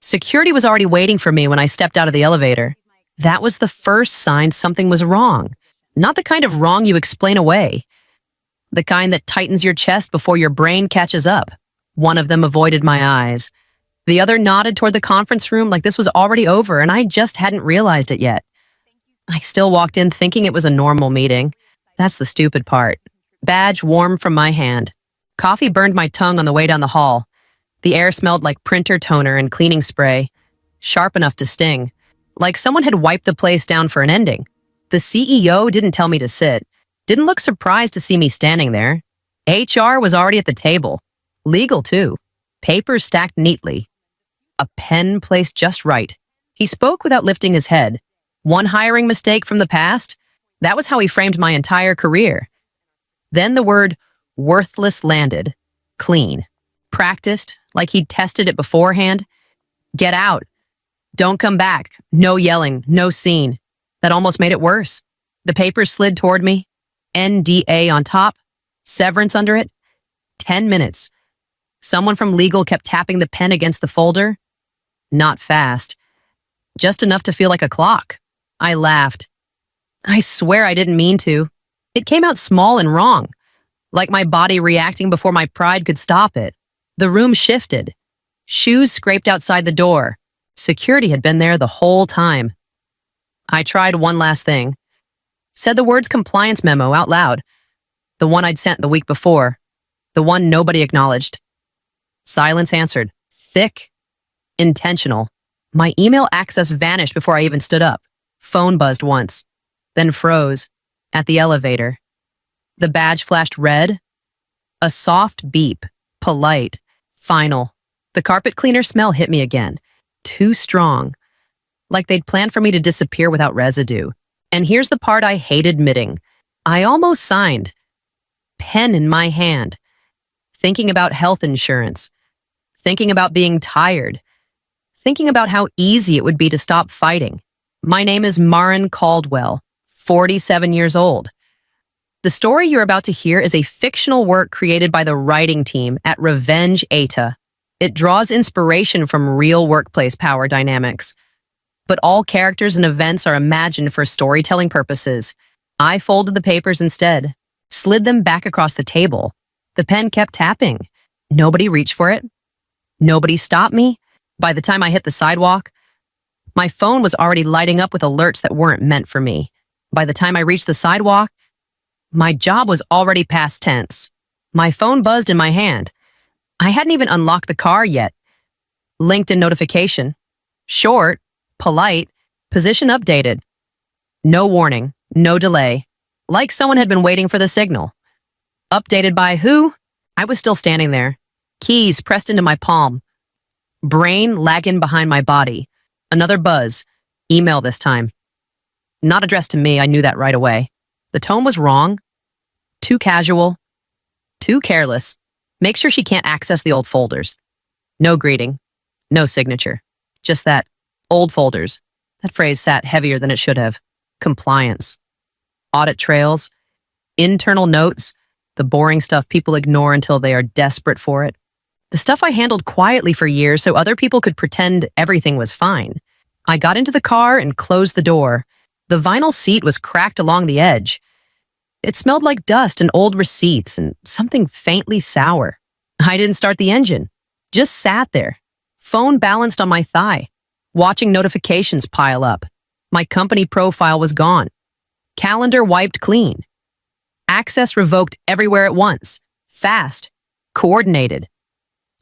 Security was already waiting for me when I stepped out of the elevator. That was the first sign something was wrong. Not the kind of wrong you explain away. The kind that tightens your chest before your brain catches up. One of them avoided my eyes. The other nodded toward the conference room like this was already over and I just hadn't realized it yet. I still walked in thinking it was a normal meeting. That's the stupid part. Badge warm from my hand. Coffee burned my tongue on the way down the hall. The air smelled like printer toner and cleaning spray. Sharp enough to sting. Like someone had wiped the place down for an ending. The CEO didn't tell me to sit. Didn't look surprised to see me standing there. HR was already at the table. Legal, too. Papers stacked neatly. A pen placed just right. He spoke without lifting his head. One hiring mistake from the past? That was how he framed my entire career. Then the word worthless landed. Clean. Practiced, like he'd tested it beforehand. Get out. Don't come back. No yelling, no scene. That almost made it worse. The papers slid toward me. NDA on top. Severance under it. 10 minutes. Someone from legal kept tapping the pen against the folder. Not fast. Just enough to feel like a clock. I laughed. I swear I didn't mean to. It came out small and wrong. Like my body reacting before my pride could stop it. The room shifted. Shoes scraped outside the door. Security had been there the whole time. I tried one last thing. Said the words compliance memo out loud. The one I'd sent the week before. The one nobody acknowledged. Silence answered. Thick. Intentional. My email access vanished before I even stood up. Phone buzzed once. Then froze. At the elevator. The badge flashed red. A soft beep. Polite. Final. The carpet cleaner smell hit me again. Too strong. Like they'd planned for me to disappear without residue. And here's the part I hate admitting. I almost signed. Pen in my hand. Thinking about health insurance. Thinking about being tired. Thinking about how easy it would be to stop fighting. My name is Marin Caldwell, 47 years old. The story you're about to hear is a fictional work created by the writing team at Revenge AITA. It draws inspiration from real workplace power dynamics. But all characters and events are imagined for storytelling purposes. I folded the papers instead, slid them back across the table. The pen kept tapping. Nobody reached for it. Nobody stopped me. By the time I hit the sidewalk, my phone was already lighting up with alerts that weren't meant for me. By the time I reached the sidewalk, my job was already past tense. My phone buzzed in my hand. I hadn't even unlocked the car yet. LinkedIn notification. Short, polite, position updated. No warning, no delay. Like someone had been waiting for the signal. Updated by who? I was still standing there. Keys pressed into my palm. Brain lagging behind my body. Another buzz. Email this time. Not addressed to me, I knew that right away. The tone was wrong. Too casual. Too careless. Make sure she can't access the old folders. No greeting. No signature. Just that. Old folders. That phrase sat heavier than it should have. Compliance. Audit trails. Internal notes. The boring stuff people ignore until they are desperate for it. The stuff I handled quietly for years so other people could pretend everything was fine. I got into the car and closed the door. The vinyl seat was cracked along the edge. It smelled like dust and old receipts and something faintly sour. I didn't start the engine. Just sat there. Phone balanced on my thigh. Watching notifications pile up. My company profile was gone. Calendar wiped clean. Access revoked everywhere at once. Fast. Coordinated.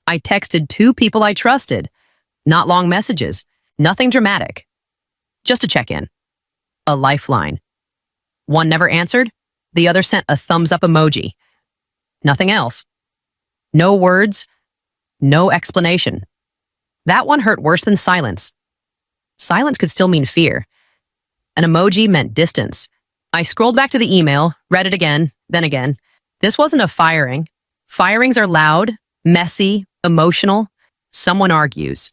I texted 2 people I trusted. Not long messages. Nothing dramatic. Just a check-in. A lifeline. One never answered. The other sent a thumbs-up emoji. Nothing else. No words. No explanation. That one hurt worse than silence. Silence could still mean fear. An emoji meant distance. I scrolled back to the email, read it again, then again. This wasn't a firing. Firings are loud, messy, emotional. Someone argues.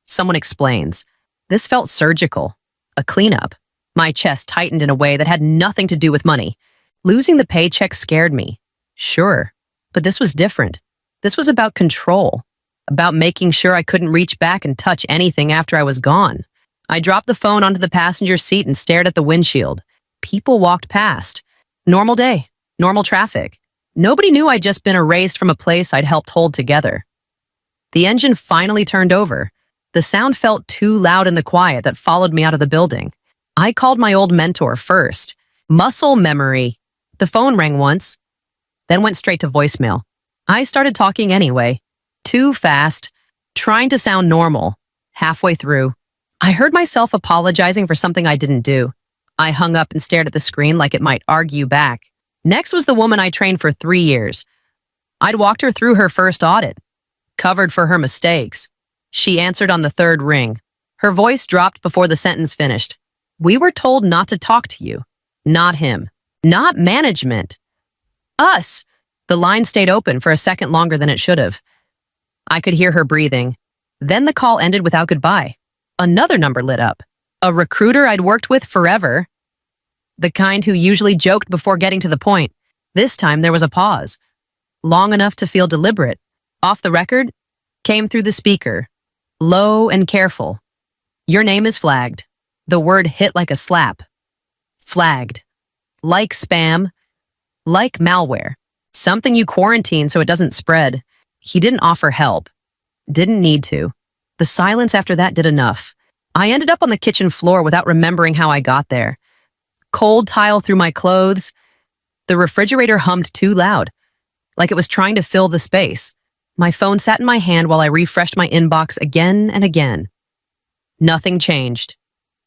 Someone explains. This felt surgical. A cleanup. My chest tightened in a way that had nothing to do with money. Losing the paycheck scared me. Sure. But this was different. This was about control. about making sure I couldn't reach back and touch anything after I was gone. I dropped the phone onto the passenger seat and stared at the windshield. People walked past. Normal day, normal traffic. Nobody knew I'd just been erased from a place I'd helped hold together. The engine finally turned over. The sound felt too loud in the quiet that followed me out of the building. I called my old mentor first. Muscle memory. The phone rang once, then went straight to voicemail. I started talking anyway. Too fast, trying to sound normal. Halfway through, I heard myself apologizing for something I didn't do. I hung up and stared at the screen like it might argue back. Next was the woman I trained for 3 years. I'd walked her through her first audit, covered for her mistakes. She answered on the third ring. Her voice dropped before the sentence finished. We were told not to talk to you. Not him. Not management. Us. The line stayed open for a second longer than it should have. I could hear her breathing. Then the call ended without goodbye. Another number lit up. A recruiter I'd worked with forever. The kind who usually joked before getting to the point. This time there was a pause. Long enough to feel deliberate. Off the record, came through the speaker. Low and careful. Your name is flagged. The word hit like a slap. Flagged. Like spam. Like malware. Something you quarantine so it doesn't spread. He didn't offer help. Didn't need to. The silence after that did enough. I ended up on the kitchen floor without remembering how I got there. Cold tile through my clothes. The refrigerator hummed too loud, like it was trying to fill the space. My phone sat in my hand while I refreshed my inbox again and again. Nothing changed.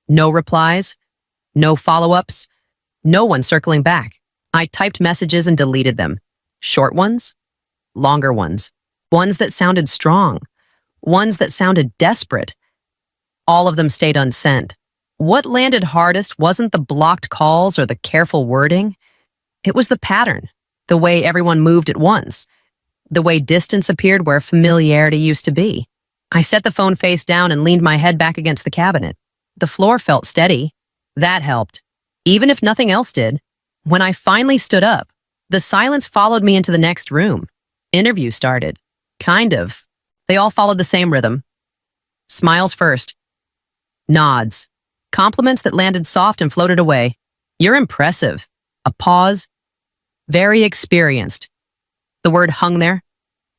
No replies. No follow-ups. No one circling back. I typed messages and deleted them. Short ones. Longer ones. Ones that sounded strong. Ones that sounded desperate. All of them stayed unsent. What landed hardest wasn't the blocked calls or the careful wording. It was the pattern, the way everyone moved at once, the way distance appeared where familiarity used to be. I set the phone face down and leaned my head back against the cabinet. The floor felt steady. That helped, even if nothing else did. When I finally stood up, the silence followed me into the next room. Interview started. Kind of. They all followed the same rhythm. Smiles first. Nods. Compliments that landed soft and floated away. You're impressive. A pause. Very experienced. The word hung there.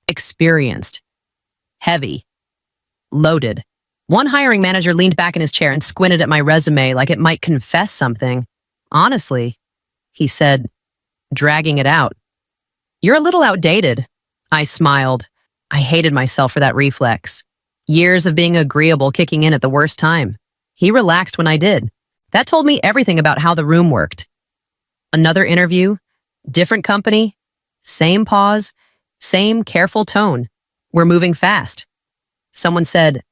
Experienced. Heavy. Loaded. One hiring manager leaned back in his chair and squinted at my resume like it might confess something. Honestly, he said, dragging it out. You're a little outdated. I smiled. I hated myself for that reflex. Years of being agreeable kicking in at the worst time. He relaxed when I did. That told me everything about how the room worked. Another interview, different company, same pause, same careful tone. We're moving fast. Someone said,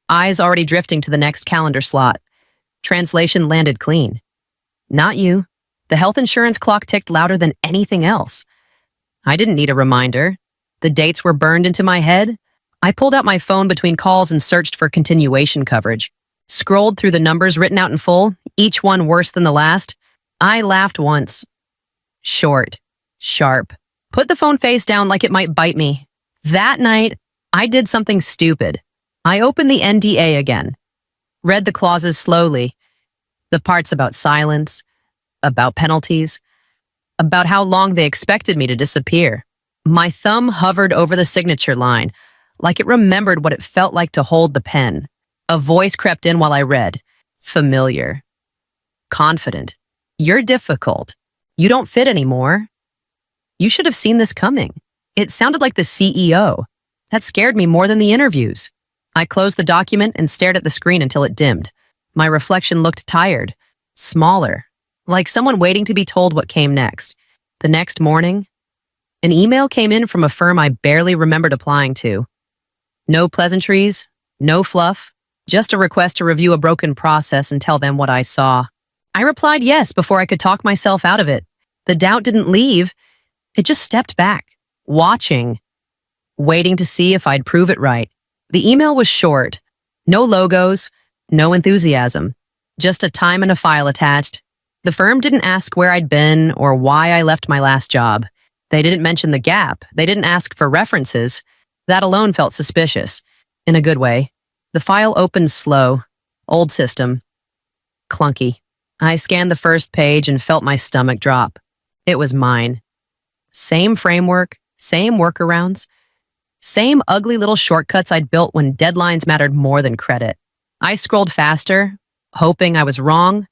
eyes already drifting to the next calendar slot. Translation landed clean. Not you. The health insurance clock ticked louder than anything else. I didn't need a reminder. The dates were burned into my head. I pulled out my phone between calls and searched for continuation coverage. Scrolled through the numbers written out in full, each one worse than the last. I laughed once. Short. Sharp. Put the phone face down like it might bite me. That night, I did something stupid. I opened the NDA again. Read the clauses slowly. The parts about silence, about penalties, about how long they expected me to disappear. My thumb hovered over the signature line, like it remembered what it felt like to hold the pen. A voice crept in while I read. Familiar. Confident. You're difficult. You don't fit anymore. You should have seen this coming. It sounded like the CEO. That scared me more than the interviews. I closed the document and stared at the screen until it dimmed. My reflection looked tired, smaller, like someone waiting to be told what came next. The next morning, an email came in from a firm I barely remembered applying to. No pleasantries, no fluff, just a request to review a broken process and tell them what I saw. I replied yes before I could talk myself out of it. The doubt didn't leave. It just stepped back, watching, waiting to see if I'd prove it right. The email was short. No logos, no enthusiasm. Just a time and a file attached. The firm didn't ask where I'd been or why I left my last job. They didn't mention the gap. They didn't ask for references. That alone felt suspicious, in a good way. The file opened slow, old system, clunky. I scanned the first page and felt my stomach drop. It was mine. Same framework, same workarounds, same ugly little shortcuts I'd built when deadlines mattered more than credit. I scrolled faster, hoping I was wrong.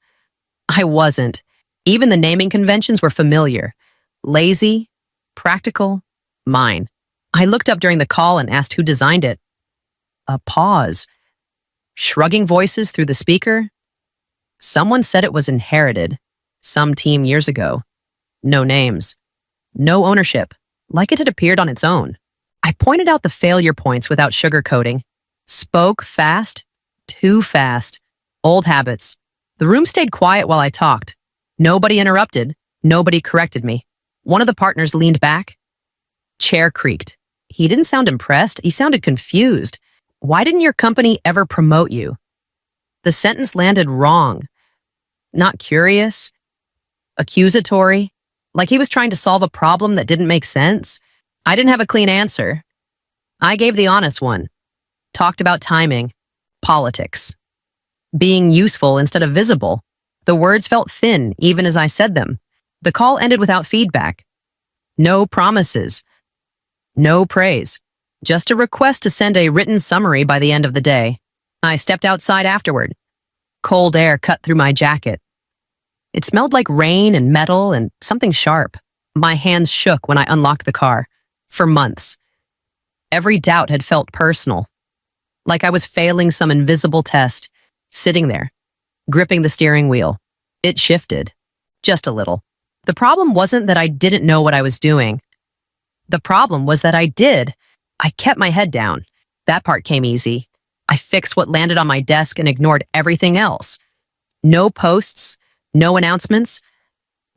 I wasn't. Even the naming conventions were familiar. Lazy, practical, mine. I looked up during the call and asked who designed it. A pause. Shrugging voices through the speaker. Someone said it was inherited. Some team years ago. No names. No ownership. Like it had appeared on its own. I pointed out the failure points without sugarcoating. Spoke fast. Too fast. Old habits. The room stayed quiet while I talked. Nobody interrupted. Nobody corrected me. One of the partners leaned back. Chair creaked. He didn't sound impressed. He sounded confused. Why didn't your company ever promote you? The sentence landed wrong. Not curious. Accusatory. Like he was trying to solve a problem that didn't make sense. I didn't have a clean answer. I gave the honest one. Talked about timing. Politics. Being useful instead of visible. The words felt thin even as I said them. The call ended without feedback. No promises. No praise. Just a request to send a written summary by the end of the day. I stepped outside afterward. Cold air cut through my jacket. It smelled like rain and metal and something sharp. My hands shook when I unlocked the car. For months. Every doubt had felt personal. Like I was failing some invisible test. Sitting there, gripping the steering wheel. It shifted. Just a little. The problem wasn't that I didn't know what I was doing. The problem was that I did. I kept my head down. That part came easy. I fixed what landed on my desk and ignored everything else. No posts, no announcements,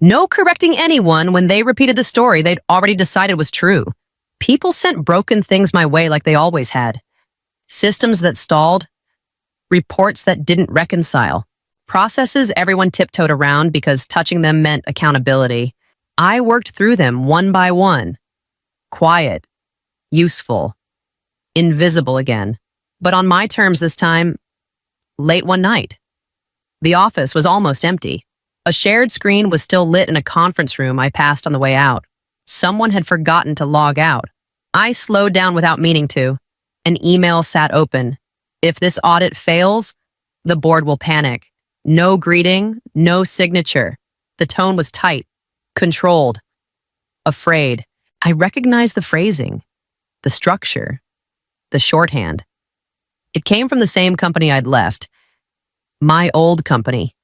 no correcting anyone when they repeated the story they'd already decided was true. People sent broken things my way like they always had. Systems that stalled, reports that didn't reconcile, processes everyone tiptoed around because touching them meant accountability. I worked through them one by one. Quiet, useful, invisible again. But on my terms this time, late one night. The office was almost empty. A shared screen was still lit in a conference room I passed on the way out. Someone had forgotten to log out. I slowed down without meaning to. An email sat open. If this audit fails, the board will panic. No greeting, no signature. The tone was tight, controlled, afraid. I recognized the phrasing, the structure, the shorthand. It came from the same company I'd left. My old company.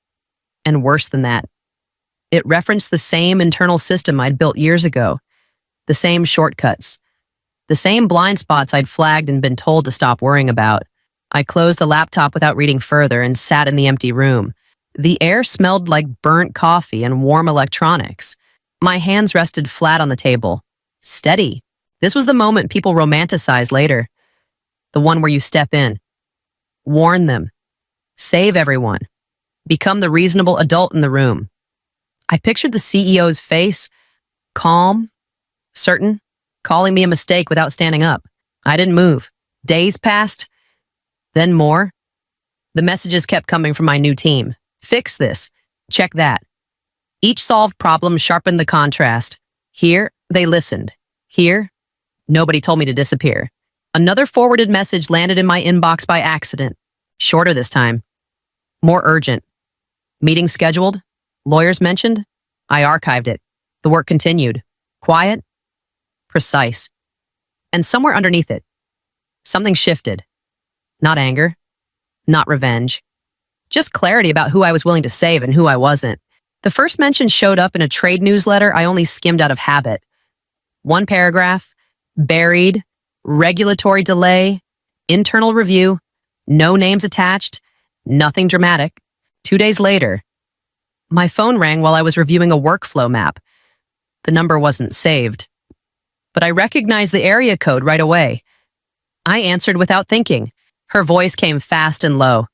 And worse than that, it referenced the same internal system I'd built years ago. The same shortcuts. The same blind spots I'd flagged and been told to stop worrying about. I closed the laptop without reading further and sat in the empty room. The air smelled like burnt coffee and warm electronics. My hands rested flat on the table. Steady. This was the moment people romanticize later. The one where you step in. Warn them. Save everyone. Become the reasonable adult in the room. I pictured the CEO's face, calm, certain, calling me a mistake without standing up. I didn't move. Days passed. Then more. The messages kept coming from my new team. Fix this. Check that. Each solved problem sharpened the contrast. Here, they listened. Here, nobody told me to disappear. Another forwarded message landed in my inbox by accident. Shorter this time. More urgent. Meeting scheduled. Lawyers mentioned. I archived it. The work continued. Quiet. Precise. And somewhere underneath it, something shifted. Not anger. Not revenge. Just clarity about who I was willing to save and who I wasn't. The first mention showed up in a trade newsletter I only skimmed out of habit. One paragraph, buried, regulatory delay, internal review, no names attached, nothing dramatic. 2 days later, my phone rang while I was reviewing a workflow map. The number wasn't saved, but I recognized the area code right away. I answered without thinking. Her voice came fast and low.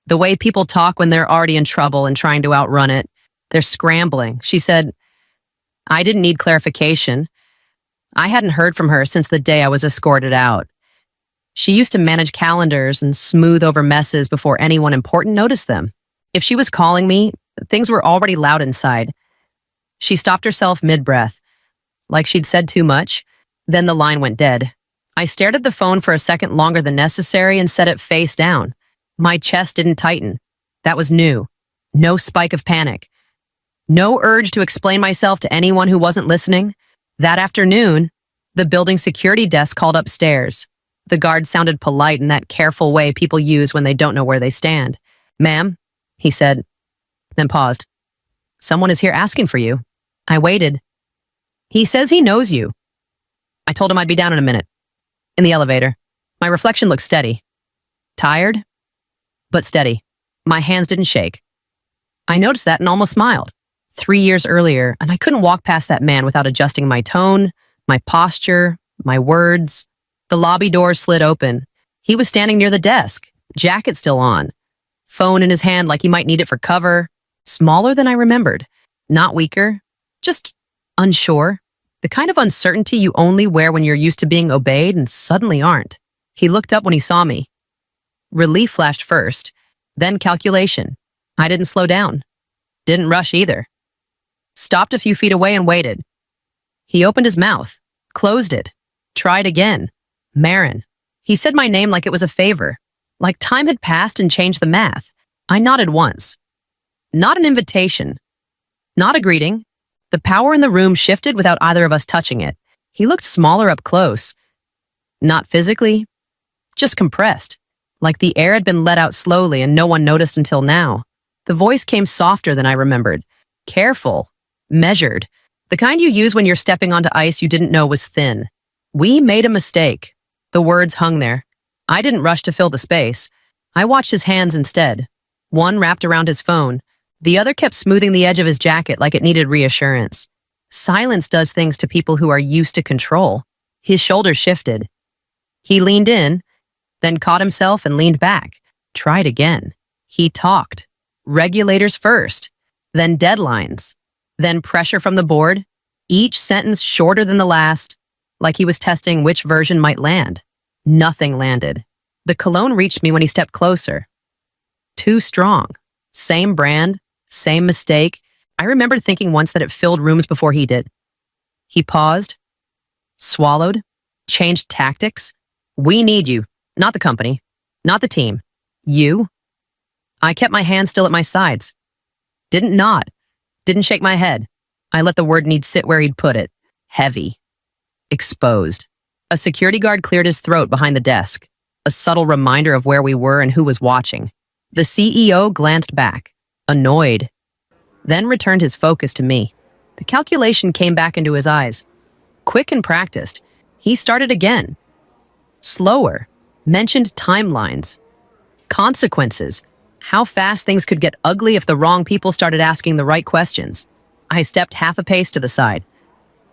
The way people talk when they're already in trouble and trying to outrun it. They're scrambling. She said, I didn't need clarification. I hadn't heard from her since the day I was escorted out. She used to manage calendars and smooth over messes before anyone important noticed them. If she was calling me, things were already loud inside. She stopped herself mid-breath, like she'd said too much. Then the line went dead. I stared at the phone for a second longer than necessary and set it face down. My chest didn't tighten. That was new. No spike of panic. No urge to explain myself to anyone who wasn't listening. That afternoon, the building security desk called upstairs. The guard sounded polite in that careful way people use when they don't know where they stand. "Ma'am," he said, then paused. "Someone is here asking for you." I waited. "He says he knows you." I told him I'd be down in a minute. In the elevator, my reflection looked steady. Tired, but steady. My hands didn't shake. I noticed that and almost smiled. 3 years earlier, and I couldn't walk past that man without adjusting my tone, my posture, my words. The lobby door slid open. He was standing near the desk, jacket still on, phone in his hand like he might need it for cover, smaller than I remembered, not weaker, just unsure. The kind of uncertainty you only wear when you're used to being obeyed and suddenly aren't. He looked up when he saw me. Relief flashed first, then calculation. I didn't slow down. Didn't rush either. Stopped a few feet away and waited. He opened his mouth, closed it, tried again. Marin. He said my name like it was a favor, like time had passed and changed the math. I nodded once. Not an invitation. Not a greeting. The power in the room shifted without either of us touching it. He looked smaller up close. Not physically, just compressed, like the air had been let out slowly and no one noticed until now. The voice came softer than I remembered. Careful, measured, the kind you use when you're stepping onto ice you didn't know was thin. "We made a mistake." The words hung there. I didn't rush to fill the space. I watched his hands instead. One wrapped around his phone. The other kept smoothing the edge of his jacket like it needed reassurance. Silence does things to people who are used to control. His shoulders shifted. He leaned in, then caught himself and leaned back. Tried again. He talked. Regulators first, then deadlines, then pressure from the board, each sentence shorter than the last, like he was testing which version might land. Nothing landed. The cologne reached me when he stepped closer. Too strong. Same brand, same mistake. I remembered thinking once that it filled rooms before he did. He paused, swallowed, changed tactics. "We need you, not the company, not the team. You." I kept my hands still at my sides. Didn't nod. Didn't shake my head. I let the word need sit where he'd put it. Heavy. Exposed. A security guard cleared his throat behind the desk, a subtle reminder of where we were and who was watching. The CEO glanced back, annoyed, then returned his focus to me. The calculation came back into his eyes. Quick and practiced, he started again. Slower, mentioned timelines, consequences, how fast things could get ugly if the wrong people started asking the right questions. I stepped half a pace to the side.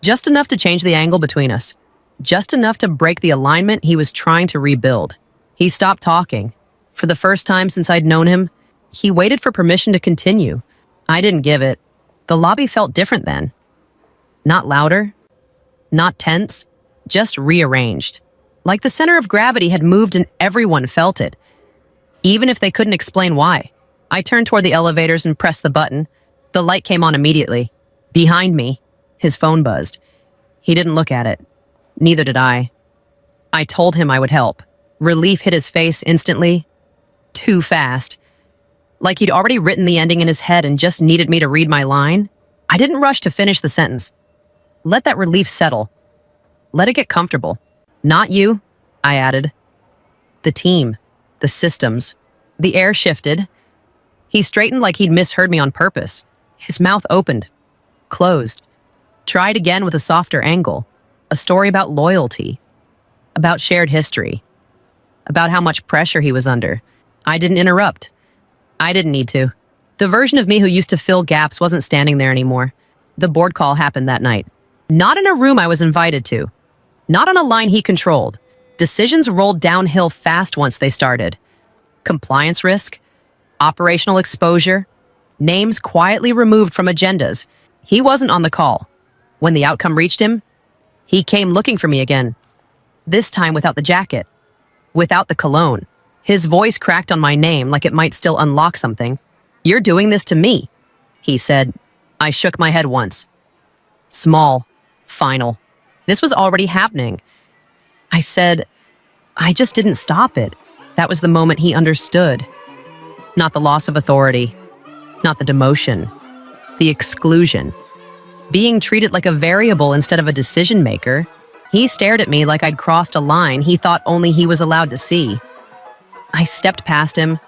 Just enough to change the angle between us. Just enough to break the alignment he was trying to rebuild. He stopped talking. For the first time since I'd known him, he waited for permission to continue. I didn't give it. The lobby felt different then. Not louder, not tense, just rearranged. Like the center of gravity had moved and everyone felt it, even if they couldn't explain why. I turned toward the elevators and pressed the button. The light came on immediately. Behind me, his phone buzzed. He didn't look at it. Neither did I. I told him I would help. Relief hit his face instantly. Too fast. Like he'd already written the ending in his head and just needed me to read my line. I didn't rush to finish the sentence. Let that relief settle. Let it get comfortable. "Not you," I added. "The team. The systems." The air shifted. He straightened like he'd misheard me on purpose. His mouth opened. Closed. Tried again with a softer angle. A story about loyalty. About shared history. About how much pressure he was under. I didn't interrupt. I didn't need to. The version of me who used to fill gaps wasn't standing there anymore. The board call happened that night. Not in a room I was invited to. Not on a line he controlled. Decisions rolled downhill fast once they started. Compliance risk, operational exposure, names quietly removed from agendas. He wasn't on the call. When the outcome reached him, He came looking for me again, this time without the jacket, without the cologne. His voice cracked on my name like it might still unlock something. "You're doing this to me," he said. I shook my head once. Small, final. This was already happening. I said, "I just didn't stop it." That was the moment he understood. Not the loss of authority, not the demotion, the exclusion. Being treated like a variable instead of a decision maker. He stared at me like I'd crossed a line he thought only he was allowed to see. I stepped past him,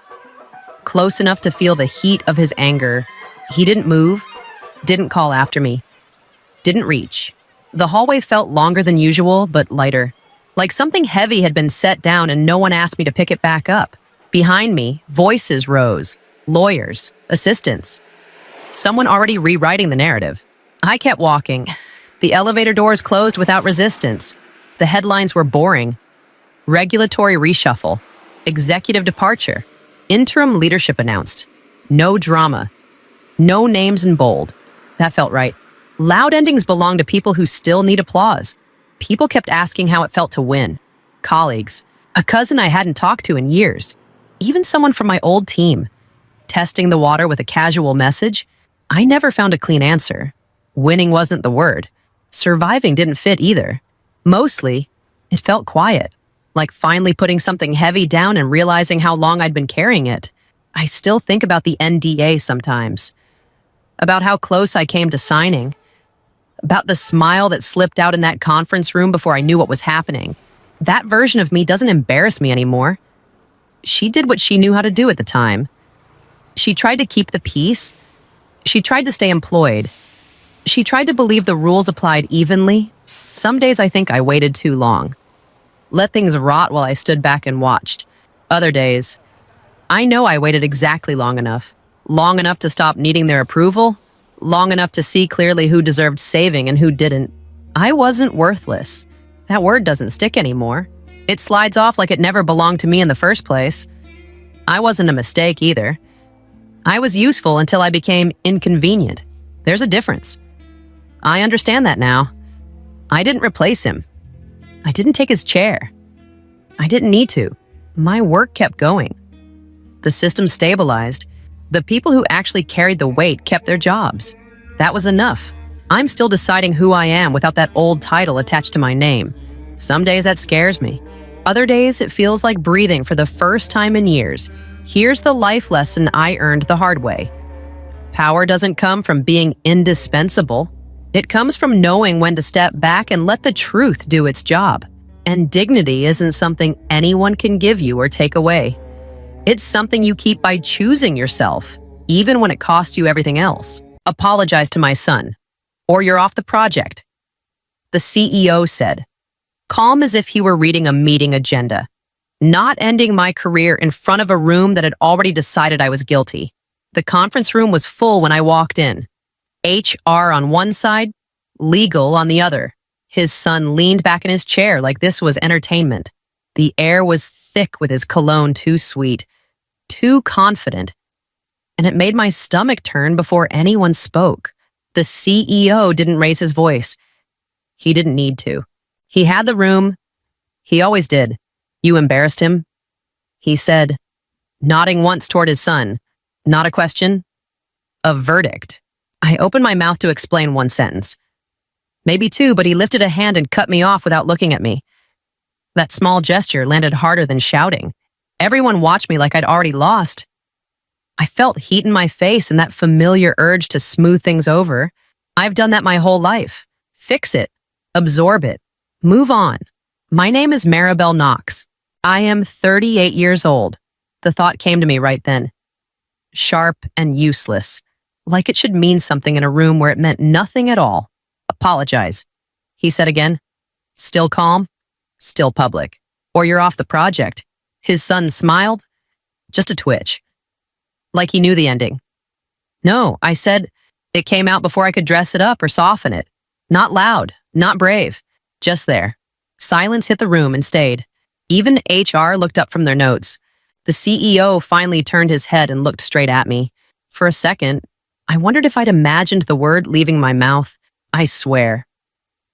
close enough to feel the heat of his anger. He didn't move, didn't call after me, didn't reach. The hallway felt longer than usual, but lighter. Like something heavy had been set down and no one asked me to pick it back up. Behind me, voices rose. Lawyers, assistants. Someone already rewriting the narrative. I kept walking. The elevator doors closed without resistance. The headlines were boring. Regulatory reshuffle. Executive departure. Interim leadership announced. No drama. No names in bold. That felt right. Loud endings belong to people who still need applause. People kept asking how it felt to win. Colleagues. A cousin I hadn't talked to in years. Even someone from my old team. Testing the water with a casual message. I never found a clean answer. Winning wasn't the word. Surviving didn't fit either. Mostly, it felt quiet. Like finally putting something heavy down and realizing how long I'd been carrying it. I still think about the NDA sometimes. About how close I came to signing. About the smile that slipped out in that conference room before I knew what was happening. That version of me doesn't embarrass me anymore. She did what she knew how to do at the time. She tried to keep the peace. She tried to stay employed. She tried to believe the rules applied evenly. Some days I think I waited too long. Let things rot while I stood back and watched. Other days, I know I waited exactly long enough. Long enough to stop needing their approval. Long enough to see clearly who deserved saving and who didn't. I wasn't worthless. That word doesn't stick anymore. It slides off like it never belonged to me in the first place. I wasn't a mistake either. I was useful until I became inconvenient. There's a difference. I understand that now. I didn't replace him. I didn't take his chair. I didn't need to. My work kept going. The system stabilized. The people who actually carried the weight kept their jobs. That was enough. I'm still deciding who I am without that old title attached to my name. Some days that scares me. Other days it feels like breathing for the first time in years. Here's the life lesson I earned the hard way. Power doesn't come from being indispensable. It comes from knowing when to step back and let the truth do its job. And dignity isn't something anyone can give you or take away. It's something you keep by choosing yourself, even when it costs you everything else. Apologize to my son, or you're off the project. The CEO said, calm as if he were reading a meeting agenda, not ending my career in front of a room that had already decided I was guilty. The conference room was full when I walked in. HR on one side, legal on the other. His son leaned back in his chair like this was entertainment. The air was thick with his cologne, too sweet, too confident. And it made my stomach turn before anyone spoke. The CEO didn't raise his voice. He didn't need to. He had the room. He always did. You embarrassed him? He said, nodding once toward his son. Not a question, a verdict. I opened my mouth to explain one sentence. Maybe two, but he lifted a hand and cut me off without looking at me. That small gesture landed harder than shouting. Everyone watched me like I'd already lost. I felt heat in my face and that familiar urge to smooth things over. I've done that my whole life. Fix it. Absorb it. Move on. My name is Maribel Knox. I am 38 years old. The thought came to me right then. Sharp and useless. Like it should mean something in a room where it meant nothing at all. Apologize. He said again. Still calm? Still public. Or you're off the project. His son smiled. Just a twitch. Like he knew the ending. No, I said, it came out before I could dress it up or soften it. Not loud, not brave. Just there. Silence hit the room and stayed. Even HR looked up from their notes. The CEO finally turned his head and looked straight at me. For a second, I wondered if I'd imagined the word leaving my mouth. I swear.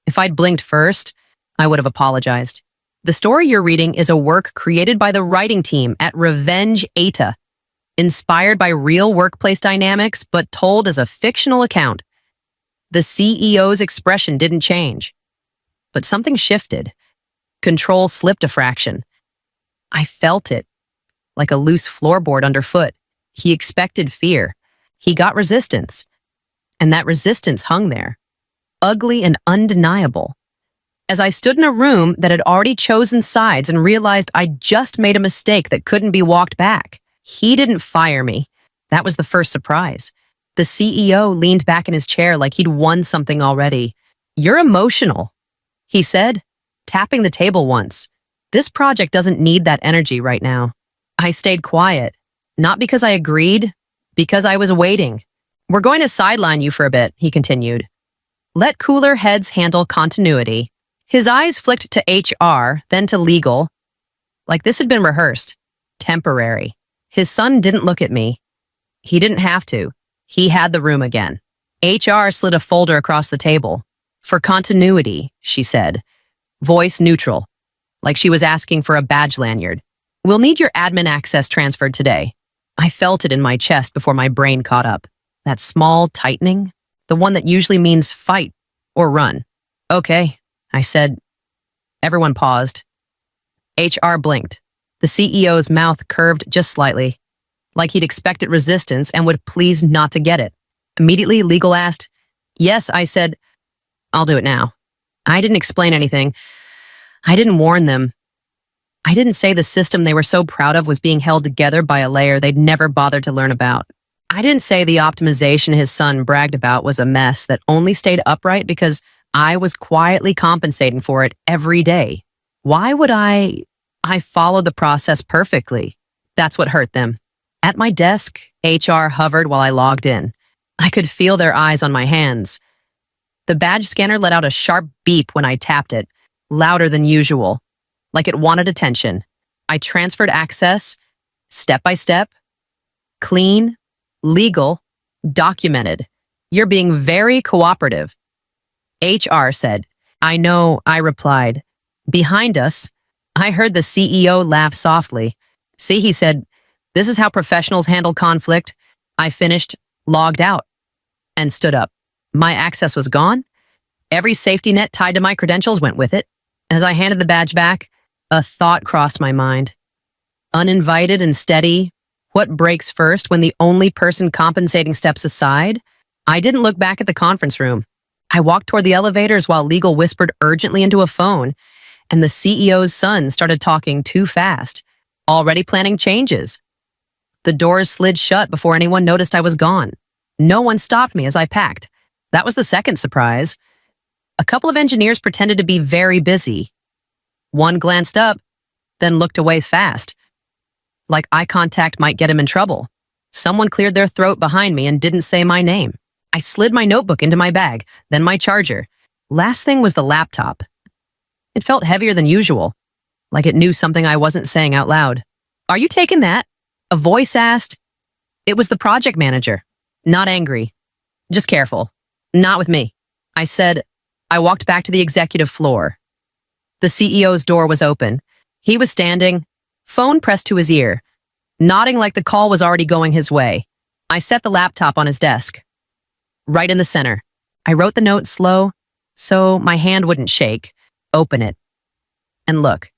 If I'd blinked first, I would have apologized. The story you're reading is a work created by the writing team at Revenge AITA, inspired by real workplace dynamics but told as a fictional account. The CEO's expression didn't change, but something shifted. Control slipped a fraction. I felt it, like a loose floorboard underfoot. He expected fear. He got resistance. And that resistance hung there, ugly and undeniable. As I stood in a room that had already chosen sides and realized I'd just made a mistake that couldn't be walked back, he didn't fire me. That was the first surprise. The CEO leaned back in his chair like he'd won something already. "You're emotional," he said, tapping the table once. "This project doesn't need that energy right now." I stayed quiet, not because I agreed, because I was waiting. "We're going to sideline you for a bit," he continued. "Let cooler heads handle continuity." His eyes flicked to HR, then to legal, like this had been rehearsed. Temporary. His son didn't look at me. He didn't have to. He had the room again. HR slid a folder across the table. "For continuity," she said. Voice neutral, like she was asking for a badge lanyard. "We'll need your admin access transferred today." I felt it in my chest before my brain caught up. That small tightening, the one that usually means fight or run. "Okay," I said. Everyone paused. HR blinked. The CEO's mouth curved just slightly, like he'd expected resistance and would please not to get it. Immediately, legal asked, "Yes," I said. "I'll do it now." I didn't explain anything. I didn't warn them. I didn't say the system they were so proud of was being held together by a layer they'd never bothered to learn about. I didn't say the optimization his son bragged about was a mess that only stayed upright because I was quietly compensating for it every day. Why would I followed the process perfectly. That's what hurt them. At my desk, HR hovered while I logged in. I could feel their eyes on my hands. The badge scanner let out a sharp beep when I tapped it, louder than usual, like it wanted attention. I transferred access, step by step, clean, legal, documented. "You're being very cooperative." HR said. "I know," I replied. Behind us, I heard the CEO laugh softly. "See," he said, "this is how professionals handle conflict." I finished, logged out, and stood up. My access was gone. Every safety net tied to my credentials went with it. As I handed the badge back, a thought crossed my mind. Uninvited and steady, what breaks first when the only person compensating steps aside? I didn't look back at the conference room. I walked toward the elevators while legal whispered urgently into a phone, and the CEO's son started talking too fast, already planning changes. The doors slid shut before anyone noticed I was gone. No one stopped me as I packed. That was the second surprise. A couple of engineers pretended to be very busy. One glanced up, then looked away fast, like eye contact might get him in trouble. Someone cleared their throat behind me and didn't say my name. I slid my notebook into my bag, then my charger. Last thing was the laptop. It felt heavier than usual, like it knew something I wasn't saying out loud. "Are you taking that?" A voice asked. It was the project manager. Not angry, just careful. "Not with me," I said. I walked back to the executive floor. The CEO's door was open. He was standing, phone pressed to his ear, nodding like the call was already going his way. I set the laptop on his desk, right in the center. I wrote the note slow, so my hand wouldn't shake. Open it. And look.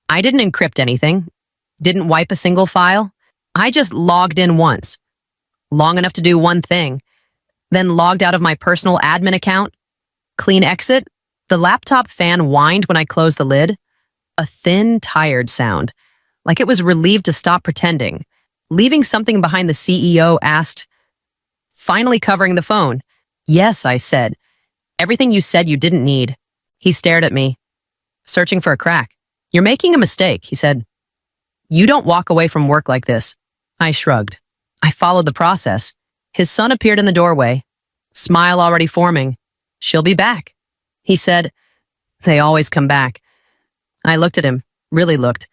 I didn't encrypt anything, didn't wipe a single file. I just logged in once, long enough to do one thing, then logged out of my personal admin account. Clean exit. The laptop fan whined when I closed the lid. A thin, tired sound, like it was relieved to stop pretending. Leaving something behind, the CEO asked, finally covering the phone. "Yes," I said. "Everything you said you didn't need." He stared at me, searching for a crack. "You're making a mistake," he said. "You don't walk away from work like this." I shrugged. I followed the process. His son appeared in the doorway, smile already forming. "She'll be back," he said. "They always come back." I looked at him, really looked,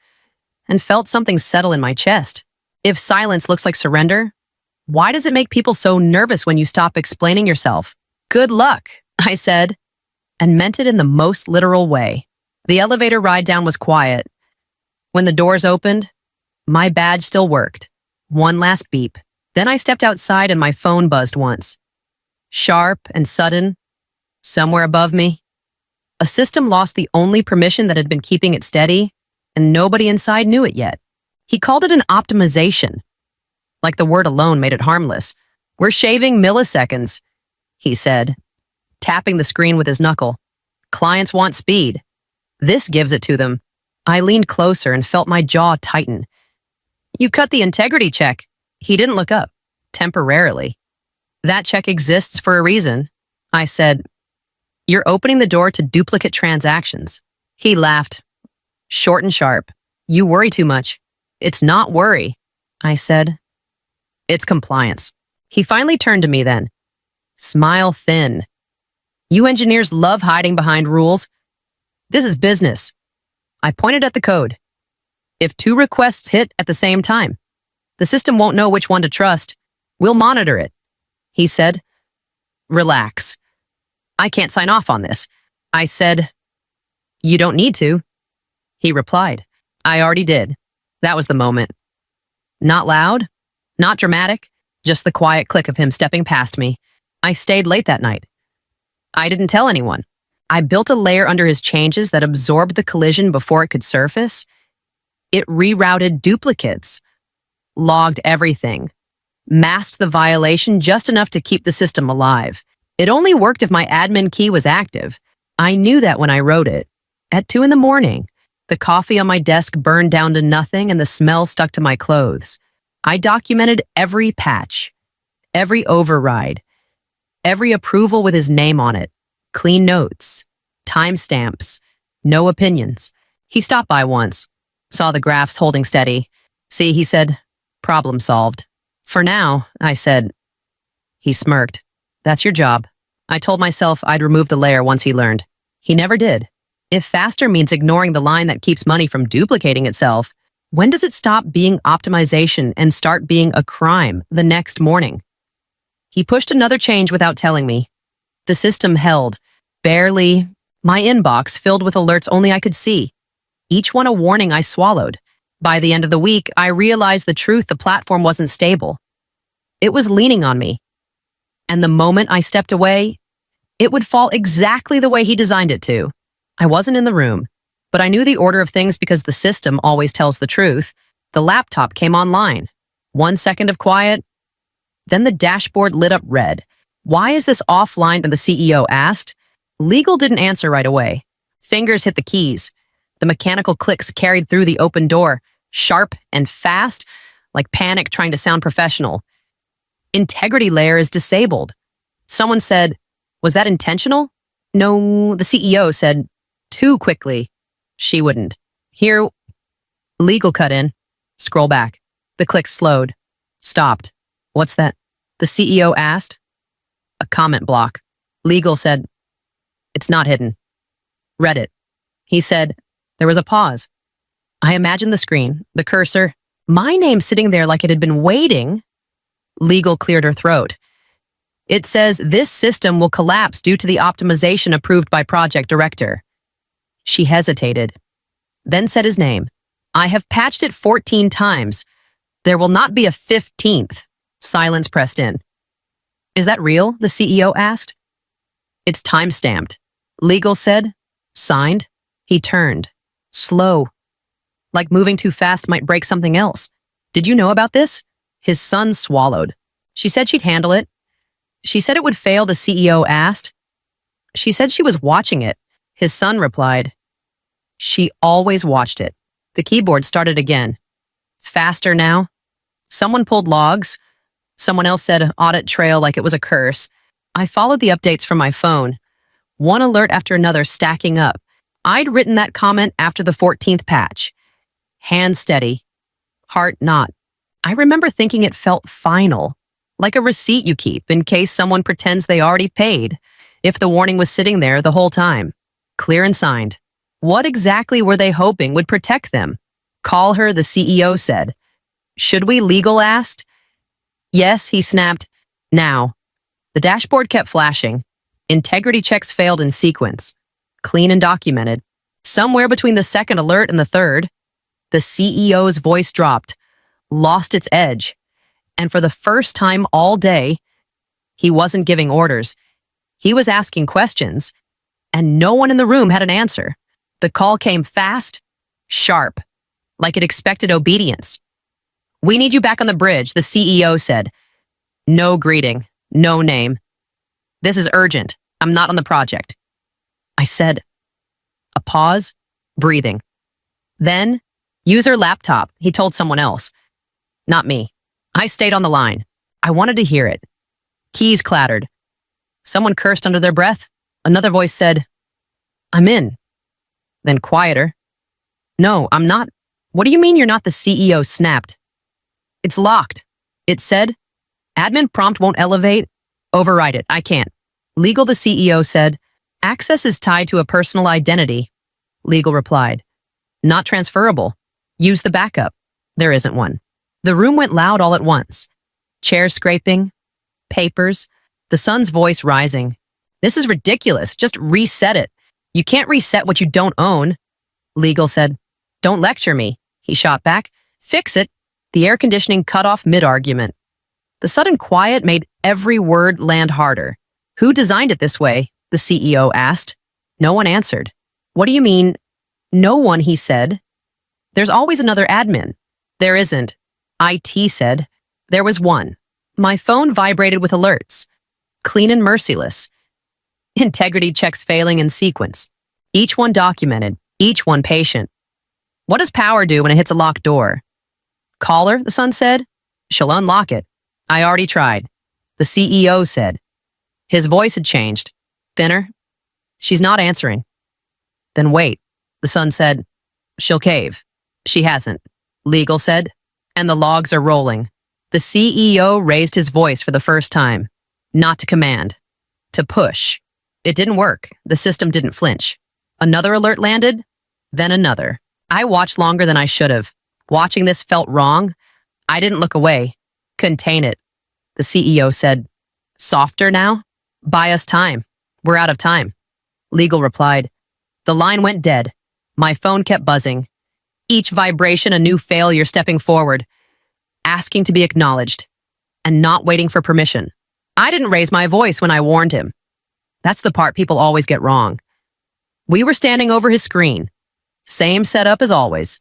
and felt something settle in my chest. If silence looks like surrender, why does it make people so nervous when you stop explaining yourself? "Good luck," I said. and meant it in the most literal way. The elevator ride down was quiet. When the doors opened, my badge still worked. One last beep. Then I stepped outside and my phone buzzed once. Sharp and sudden, somewhere above me. A system lost the only permission that had been keeping it steady, and nobody inside knew it yet. He called it an optimization. Like the word alone made it harmless. "We're shaving milliseconds," he said, tapping the screen with his knuckle. "Clients want speed. This gives it to them." I leaned closer and felt my jaw tighten. "You cut the integrity check." He didn't look up. "Temporarily. That check exists for a reason." I said, "You're opening the door to duplicate transactions." He laughed, short and sharp. "You worry too much." "It's not worry," I said. "It's compliance." He finally turned to me then. Smile thin. "You engineers love hiding behind rules. This is business." I pointed at the code. "If 2 requests hit at the same time, the system won't know which one to trust. We'll monitor it." He said, "Relax. I can't sign off on this." I said, "You don't need to." He replied, "I already did." That was the moment. Not loud, not dramatic, just the quiet click of him stepping past me. I stayed late that night. I didn't tell anyone. I built a layer under his changes that absorbed the collision before it could surface. It rerouted duplicates, logged everything, masked the violation just enough to keep the system alive. It only worked if my admin key was active. I knew that when I wrote it. At 2 a.m, the coffee on my desk burned down to nothing and the smell stuck to my clothes. I documented every patch, every override, every approval with his name on it. Clean notes, timestamps, no opinions. He stopped by once, saw the graphs holding steady. "See," he said, "problem solved." "For now," I said. He smirked. "That's your job." I told myself I'd remove the layer once he learned. He never did. If faster means ignoring the line that keeps money from duplicating itself, when does it stop being optimization and start being a crime the next morning? He pushed another change without telling me. The system held, barely, my inbox filled with alerts only I could see. Each one a warning I swallowed. By the end of the week, I realized the truth: the platform wasn't stable. It was leaning on me. And the moment I stepped away, it would fall exactly the way he designed it to. I wasn't in the room, but I knew the order of things because the system always tells the truth. The laptop came online. 1 second of quiet. Then the dashboard lit up red. "Why is this offline?" and the CEO asked. Legal didn't answer right away. Fingers hit the keys. The mechanical clicks carried through the open door, sharp and fast, like panic trying to sound professional. "Integrity layer is disabled." Someone said, "Was that intentional?" "No," the CEO said, too quickly. She wouldn't. "Here," legal cut in. Scroll back. The clicks slowed. Stopped. "What's that?" the CEO asked. "A comment block." Legal said, "It's not hidden." Read it. He said, there was a pause. I imagined the screen, the cursor, my name sitting there like it had been waiting. Legal cleared her throat. "It says this system will collapse due to the optimization approved by project director." She hesitated, then said his name. "I have patched it 14 times. There will not be a 15th. Silence pressed in. "Is that real?" the CEO asked. "It's time-stamped," Legal said. "Signed." He turned. Slow. Like moving too fast might break something else. "Did you know about this?" His son swallowed. "She said she'd handle it." "She said it would fail?" the CEO asked. "She said she was watching it." His son replied. "She always watched it." The keyboard started again. Faster now. Someone pulled logs. Someone else said audit trail like it was a curse. I followed the updates from my phone, one alert after another stacking up. I'd written that comment after the 14th patch. Hand steady, heart not. I remember thinking it felt final, like a receipt you keep in case someone pretends they already paid, if the warning was sitting there the whole time. Clear and signed. What exactly were they hoping would protect them? "Call her," the CEO said. "Should we?" Legal asked. "Yes," he snapped. "Now." The dashboard kept flashing. Integrity checks failed in sequence. Clean and documented. Somewhere between the second alert and the third, the CEO's voice dropped, lost its edge, and for the first time all day, he wasn't giving orders. He was asking questions, and no one in the room had an answer. The call came fast, sharp, like it expected obedience. "We need you back on the bridge," the CEO said. No greeting, no name. "This is urgent. I'm not on the project." I said. A pause, breathing. Then, "Use her laptop," he told someone else. Not me. I stayed on the line. I wanted to hear it. Keys clattered. Someone cursed under their breath. Another voice said, "I'm in." Then quieter. "No, I'm not." "What do you mean you're not?" the CEO snapped. "It's locked," it said. "Admin prompt won't elevate." "Override it. I can't." "Legal," the CEO said. "Access is tied to a personal identity." Legal replied. "Not transferable. Use the backup." There isn't one. The room went loud all at once. Chairs scraping, papers, the son's voice rising. "This is ridiculous. Just reset it. You can't reset what you don't own." Legal said. "Don't lecture me," he shot back. "Fix it." The air conditioning cut off mid-argument. The sudden quiet made every word land harder. "Who designed it this way?" the CEO asked. No one answered. "What do you mean?" "No one," he said. "There's always another admin." "There isn't," IT said. "There was one." My phone vibrated with alerts. Clean and merciless. Integrity checks failing in sequence. Each one documented, each one patient. "What does power do when it hits a locked door?" "Call her," the son said. "She'll unlock it." "I already tried," the CEO said. His voice had changed. Thinner. "She's not answering." "Then wait," the son said. "She'll cave." "She hasn't," Legal said. "And the logs are rolling." The CEO raised his voice for the first time. Not to command. To push. It didn't work. The system didn't flinch. Another alert landed. Then another. I watched longer than I should have. Watching this felt wrong. I didn't look away. "Contain it," the CEO said. "Softer now? Buy us time. We're out of time." Legal replied. The line went dead. My phone kept buzzing. Each vibration a new failure stepping forward, asking to be acknowledged, and not waiting for permission. I didn't raise my voice when I warned him. That's the part people always get wrong. We were standing over his screen. Same setup as always.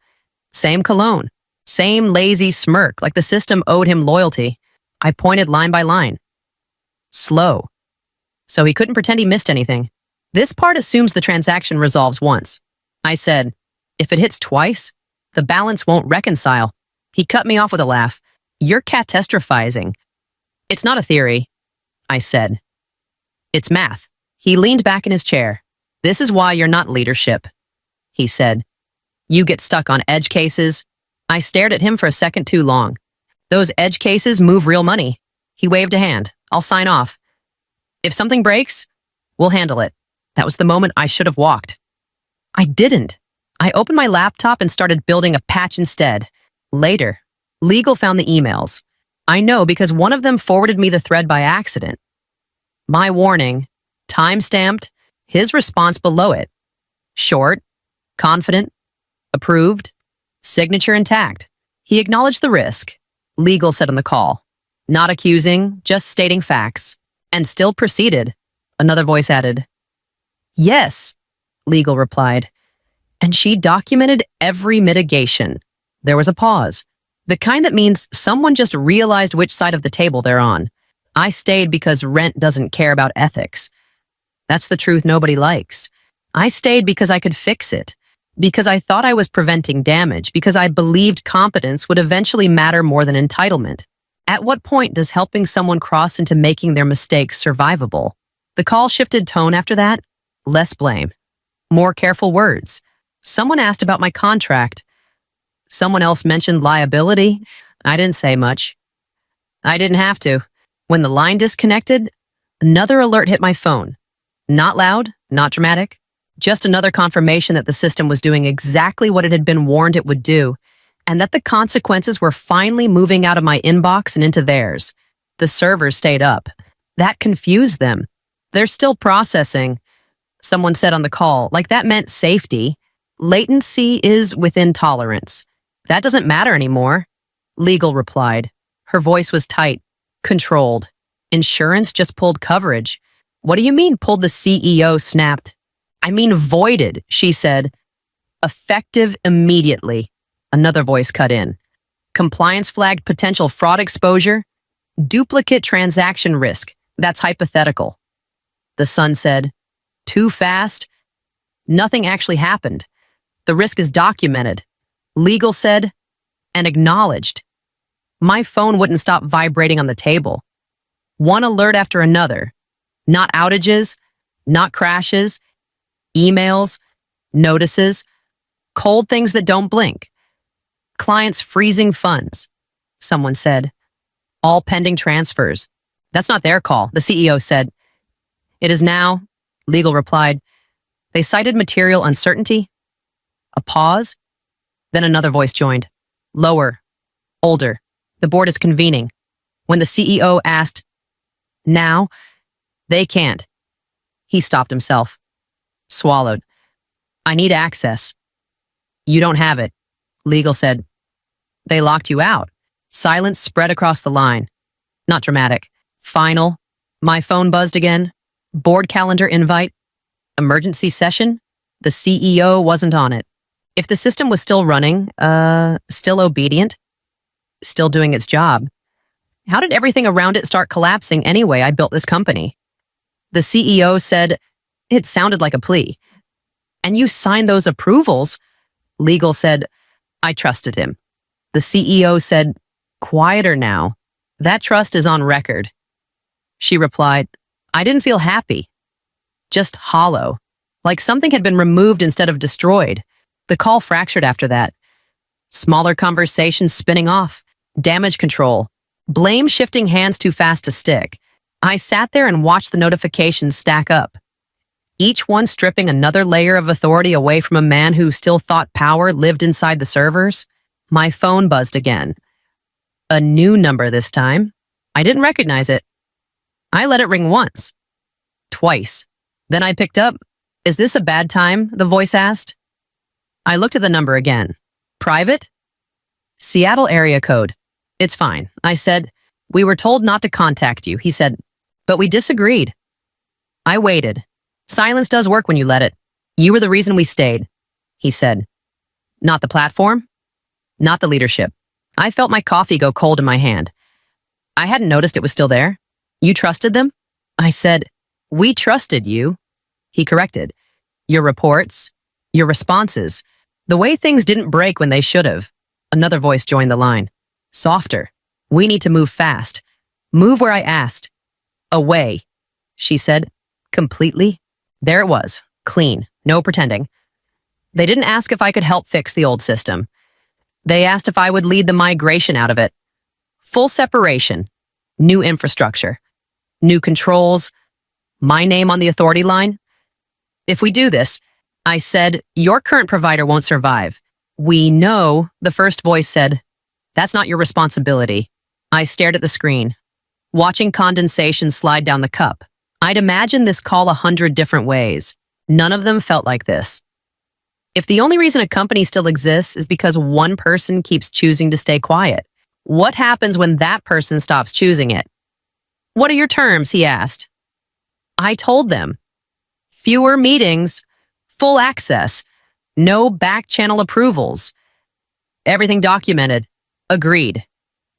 Same cologne. Same lazy smirk like the system owed him loyalty. I pointed line by line. Slow. So he couldn't pretend he missed anything. This part assumes the transaction resolves once. I said, "If it hits twice, the balance won't reconcile." He cut me off with a laugh. "You're catastrophizing." "It's not a theory," I said. "It's math." He leaned back in his chair. "This is why you're not leadership," he said. "You get stuck on edge cases." I stared at him for a second too long. "Those edge cases move real money." He waved a hand. "I'll sign off. If something breaks, we'll handle it." That was the moment I should have walked. I didn't. I opened my laptop and started building a patch instead. Later, Legal found the emails. I know because one of them forwarded me the thread by accident. My warning, time-stamped, his response below it. Short, confident, approved, signature intact. He acknowledged the risk, Legal said on the call. Not accusing, just stating facts. And still proceeded. Another voice added, "Yes," Legal replied. And she documented every mitigation. There was a pause. The kind that means someone just realized which side of the table they're on. I stayed because rent doesn't care about ethics. That's the truth nobody likes. I stayed because I could fix it. Because I thought I was preventing damage. Because I believed competence would eventually matter more than entitlement. At what point does helping someone cross into making their mistakes survivable? The call shifted tone after that. Less blame. More careful words. Someone asked about my contract. Someone else mentioned liability. I didn't say much. I didn't have to. When the line disconnected, another alert hit my phone. Not loud, not dramatic. Just another confirmation that the system was doing exactly what it had been warned it would do, and that the consequences were finally moving out of my inbox and into theirs. The servers stayed up. That confused them. They're still processing, someone said on the call, like that meant safety. Latency is within tolerance. That doesn't matter anymore. Legal replied. Her voice was tight, controlled. Insurance just pulled coverage. What do you mean pulled? The CEO snapped. I mean voided, she said. Effective immediately. Another voice cut in. Compliance flagged potential fraud exposure. Duplicate transaction risk. That's hypothetical. The son said, too fast. Nothing actually happened. The risk is documented. Legal said, and acknowledged. My phone wouldn't stop vibrating on the table. One alert after another. Not outages, not crashes, emails, notices, cold things that don't blink. Clients freezing funds. Someone said, all pending transfers. That's not their call, the CEO said. It is now, legal replied. They cited material uncertainty. A pause. Then another voice joined. Lower, older. The board is convening. When the CEO asked, now, they can't. He stopped himself. Swallowed. I need access. You don't have it, legal said. They locked you out. Silence spread across the line. Not dramatic. Final. My phone buzzed again. Board calendar invite. Emergency session. The CEO wasn't on it. If the system was still running, still obedient, still doing its job, how did everything around it start collapsing anyway? I built this company. The CEO said, it sounded like a plea. And you signed those approvals? Legal said, I trusted him. The CEO said, quieter now. That trust is on record. She replied, I didn't feel happy. Just hollow. Like something had been removed instead of destroyed. The call fractured after that. Smaller conversations spinning off. Damage control. Blame shifting hands too fast to stick. I sat there and watched the notifications stack up. Each one stripping another layer of authority away from a man who still thought power lived inside the servers. My phone buzzed again. A new number this time. I didn't recognize it. I let it ring once. Twice. Then I picked up. Is this a bad time? The voice asked. I looked at the number again. Private? Seattle area code. It's fine. I said, we were told not to contact you. He said, but we disagreed. I waited. Silence does work when you let it. You were the reason we stayed. He said, not the platform, not the leadership. I felt my coffee go cold in my hand. I hadn't noticed it was still there. You trusted them? I said, we trusted you. He corrected. Your reports, your responses, the way things didn't break when they should have. Another voice joined the line. Softer. We need to move fast. Move where I asked. Away, she said. Completely. There it was. Clean. No pretending. They didn't ask if I could help fix the old system. They asked if I would lead the migration out of it. Full separation. New infrastructure. New controls. My name on the authority line. If we do this, I said, your current provider won't survive. We know, the first voice said. That's not your responsibility. I stared at the screen, watching condensation slide down the cup. I'd imagined this call 100 different ways. None of them felt like this. If the only reason a company still exists is because one person keeps choosing to stay quiet, what happens when that person stops choosing it? What are your terms? He asked. I told them. Fewer meetings, full access, no back channel approvals. Everything documented. Agreed,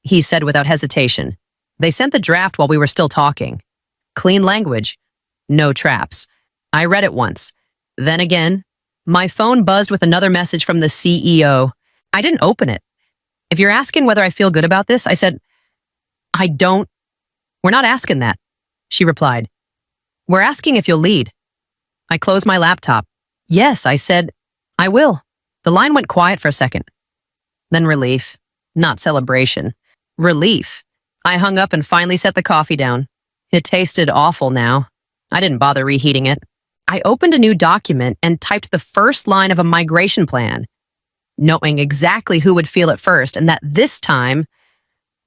he said without hesitation. They sent the draft while we were still talking. Clean language, no traps. I read it once. Then again, my phone buzzed with another message from the CEO. I didn't open it. If you're asking whether I feel good about this, I said, I don't. We're not asking that, she replied. We're asking if you'll lead. I closed my laptop. Yes, I said, I will. The line went quiet for a second. Then relief, not celebration. Relief. I hung up and finally set the coffee down. It tasted awful now. I didn't bother reheating it. I opened a new document and typed the first line of a migration plan, knowing exactly who would feel it first and that this time,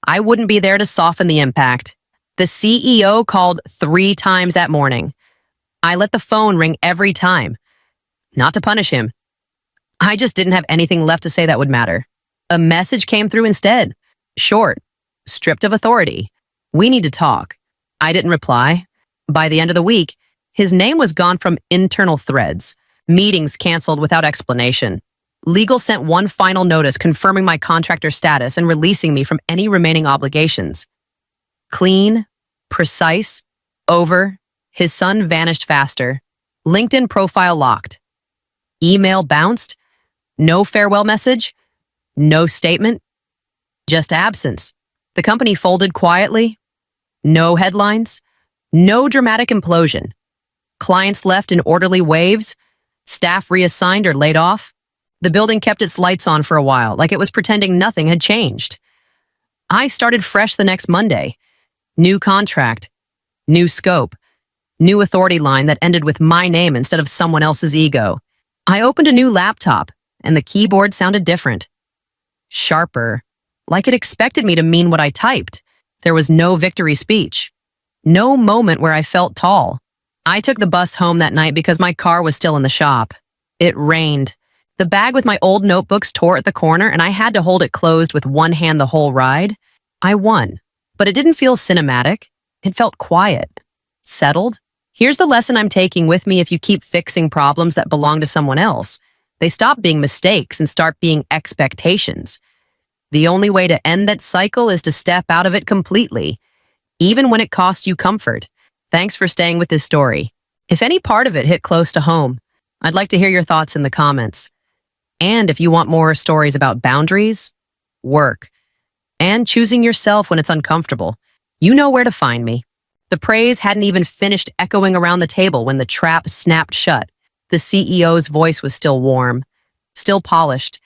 I wouldn't be there to soften the impact. The CEO called 3 times that morning. I let the phone ring every time. Not to punish him. I just didn't have anything left to say that would matter. A message came through instead. Short, stripped of authority. We need to talk. I didn't reply. By the end of the week, his name was gone from internal threads. Meetings canceled without explanation. Legal sent one final notice confirming my contractor status and releasing me from any remaining obligations. Clean, precise, over. His son vanished faster. LinkedIn profile locked. Email bounced. No farewell message. No statement. Just absence. The company folded quietly. No headlines. No dramatic implosion. Clients left in orderly waves. Staff reassigned or laid off. The building kept its lights on for a while, like it was pretending nothing had changed. I started fresh the next Monday. New contract. New scope. New authority line that ended with my name instead of someone else's ego. I opened a new laptop, and the keyboard sounded different. Sharper, like it expected me to mean what I typed. There was no victory speech. No moment where I felt tall. I took the bus home that night because my car was still in the shop. It rained. The bag with my old notebooks tore at the corner, and I had to hold it closed with one hand the whole ride. I won, but it didn't feel cinematic. It felt quiet. Settled. Here's the lesson I'm taking with me if you keep fixing problems that belong to someone else. They stop being mistakes and start being expectations. The only way to end that cycle is to step out of it completely, even when it costs you comfort. Thanks for staying with this story. If any part of it hit close to home, I'd like to hear your thoughts in the comments. And if you want more stories about boundaries, work, and choosing yourself when it's uncomfortable, you know where to find me. The praise hadn't even finished echoing around the table when the trap snapped shut. The CEO's voice was still warm, still polished,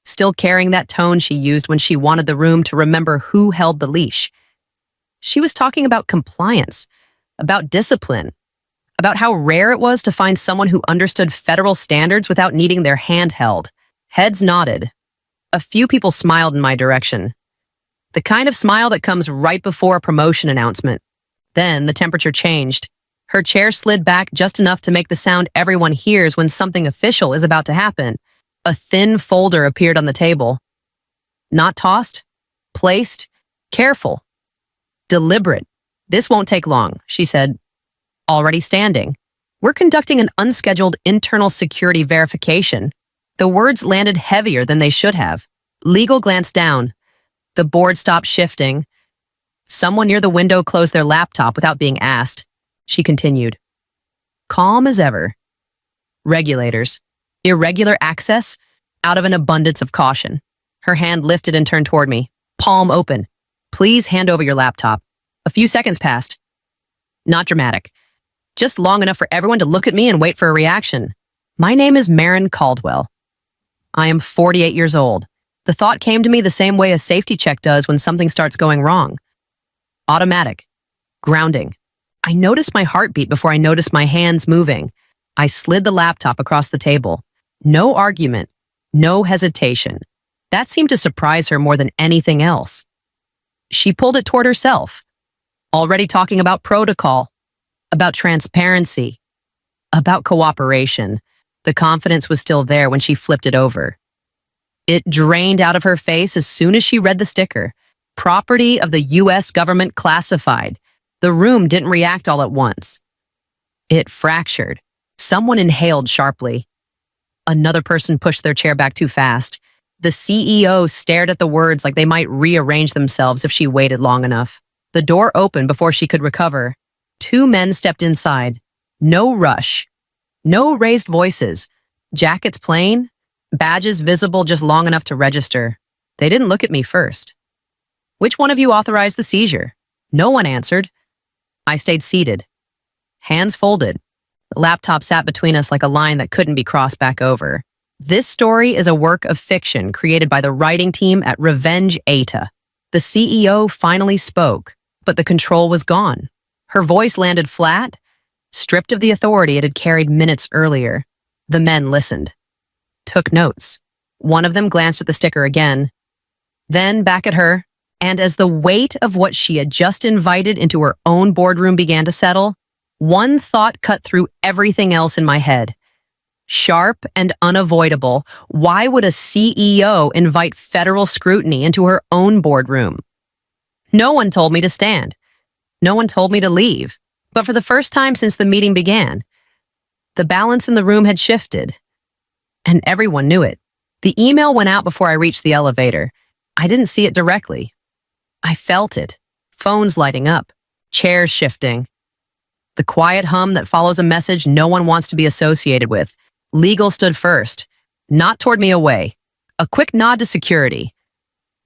still carrying that tone she used when she wanted the room to remember who held the leash. She was talking about compliance, about discipline, about how rare it was to find someone who understood federal standards without needing their hand held. Heads nodded. A few people smiled in my direction. The kind of smile that comes right before a promotion announcement. Then the temperature changed. Her chair slid back just enough to make the sound everyone hears when something official is about to happen. A thin folder appeared on the table. Not tossed, placed, careful, deliberate. This won't take long, she said. Already standing. We're conducting an unscheduled internal security verification. The words landed heavier than they should have. Legal glanced down. The board stopped shifting. Someone near the window closed their laptop without being asked. She continued. Calm as ever. Regulators. Irregular access out of an abundance of caution. Her hand lifted and turned toward me. Palm open. Please hand over your laptop. A few seconds passed. Not dramatic. Just long enough for everyone to look at me and wait for a reaction. My name is Marin Caldwell. I am 48 years old. The thought came to me the same way a safety check does when something starts going wrong. Automatic. Grounding. I noticed my heartbeat before I noticed my hands moving. I slid the laptop across the table. No argument. No hesitation. That seemed to surprise her more than anything else. She pulled it toward herself. Already talking about protocol, about transparency, about cooperation. The confidence was still there when she flipped it over. It drained out of her face as soon as she read the sticker. Property of the U.S. government classified. The room didn't react all at once. It fractured. Someone inhaled sharply. Another person pushed their chair back too fast. The CEO stared at the words like they might rearrange themselves if she waited long enough. The door opened before she could recover. Two men stepped inside. No rush. No raised voices. Jackets plain. Badges visible just long enough to register. They didn't look at me first. Which one of you authorized the seizure? No one answered. I stayed seated. Hands folded. The laptop sat between us like a line that couldn't be crossed back over. This story is a work of fiction created by the writing team at Revenge AITA. The CEO finally spoke, but the control was gone. Her voice landed flat, stripped of the authority it had carried minutes earlier. The men listened. Took notes. One of them glanced at the sticker again, then back at her, and as the weight of what she had just invited into her own boardroom began to settle, One thought cut through everything else in my head. Sharp and unavoidable, why would a CEO invite federal scrutiny into her own boardroom? No one told me to stand. No one told me to leave. But for the first time since the meeting began, the balance in the room had shifted. And everyone knew it. The email went out before I reached the elevator. I didn't see it directly. I felt it. Phones lighting up. Chairs shifting. The quiet hum that follows a message no one wants to be associated with. Legal stood first. Not toward me away. A quick nod to security.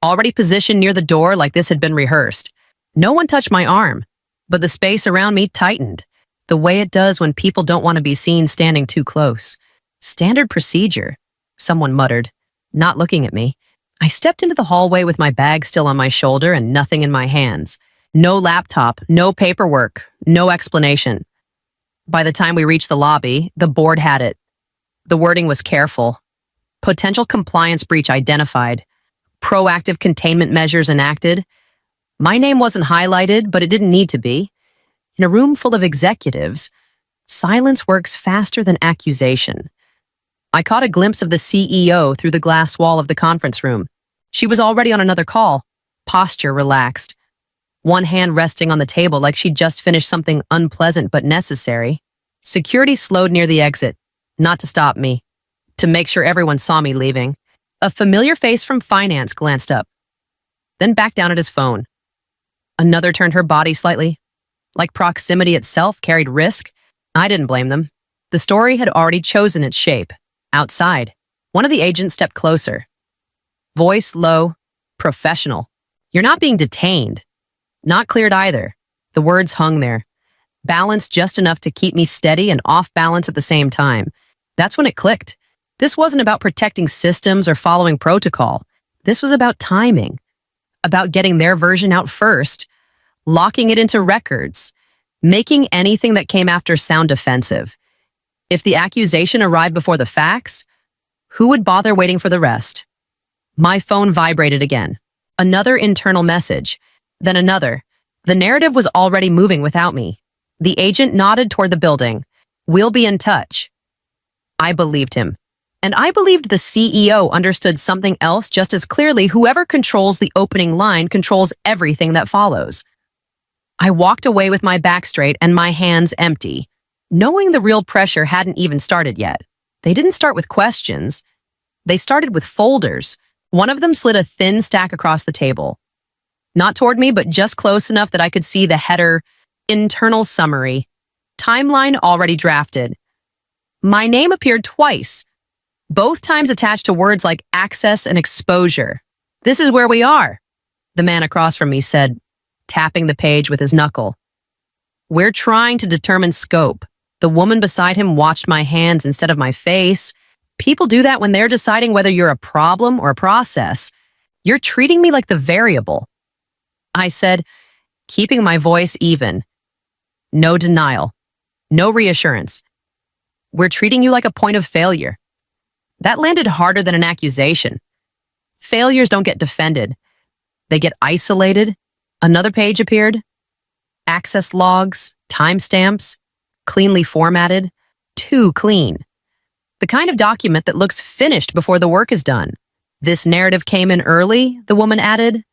Already positioned near the door like this had been rehearsed. No one touched my arm, but the space around me tightened. The way it does when people don't want to be seen standing too close. Standard procedure, someone muttered, not looking at me. I stepped into the hallway with my bag still on my shoulder and nothing in my hands. No laptop, no paperwork, no explanation. By the time we reached the lobby, the board had it. The wording was careful. Potential compliance breach identified. Proactive containment measures enacted. My name wasn't highlighted, but it didn't need to be. In a room full of executives, silence works faster than accusation. I caught a glimpse of the CEO through the glass wall of the conference room. She was already on another call, posture relaxed. One hand resting on the table like she'd just finished something unpleasant but necessary. Security slowed near the exit, not to stop me, to make sure everyone saw me leaving. A familiar face from finance glanced up, then back down at his phone. Another turned her body slightly. Like proximity itself carried risk, I didn't blame them. The story had already chosen its shape. Outside, one of the agents stepped closer. Voice low, professional. You're not being detained. Not cleared either. The words hung there. Balanced just enough to keep me steady and off balance at the same time. That's when it clicked. This wasn't about protecting systems or following protocol. This was about timing. About getting their version out first, locking it into records, making anything that came after sound offensive. If the accusation arrived before the facts, who would bother waiting for the rest? My phone vibrated again. Another internal message. Then another. The narrative was already moving without me. The agent nodded toward the building. We'll be in touch. I believed him. And I believed the CEO understood something else just as clearly. Whoever controls the opening line controls everything that follows. I walked away with my back straight and my hands empty, knowing the real pressure hadn't even started yet. They didn't start with questions. They started with folders. One of them slid a thin stack across the table. Not toward me, but just close enough that I could see the header, internal summary, timeline already drafted. My name appeared twice, both times attached to words like access and exposure. This is where we are, the man across from me said, tapping the page with his knuckle. We're trying to determine scope. The woman beside him watched my hands instead of my face. People do that when they're deciding whether you're a problem or a process. You're treating me like the variable. I said, keeping my voice even. No denial. No reassurance. We're treating you like a point of failure. That landed harder than an accusation. Failures don't get defended. They get isolated. Another page appeared. Access logs, timestamps, cleanly formatted, too clean. The kind of document that looks finished before the work is done. This narrative came in early, the woman added.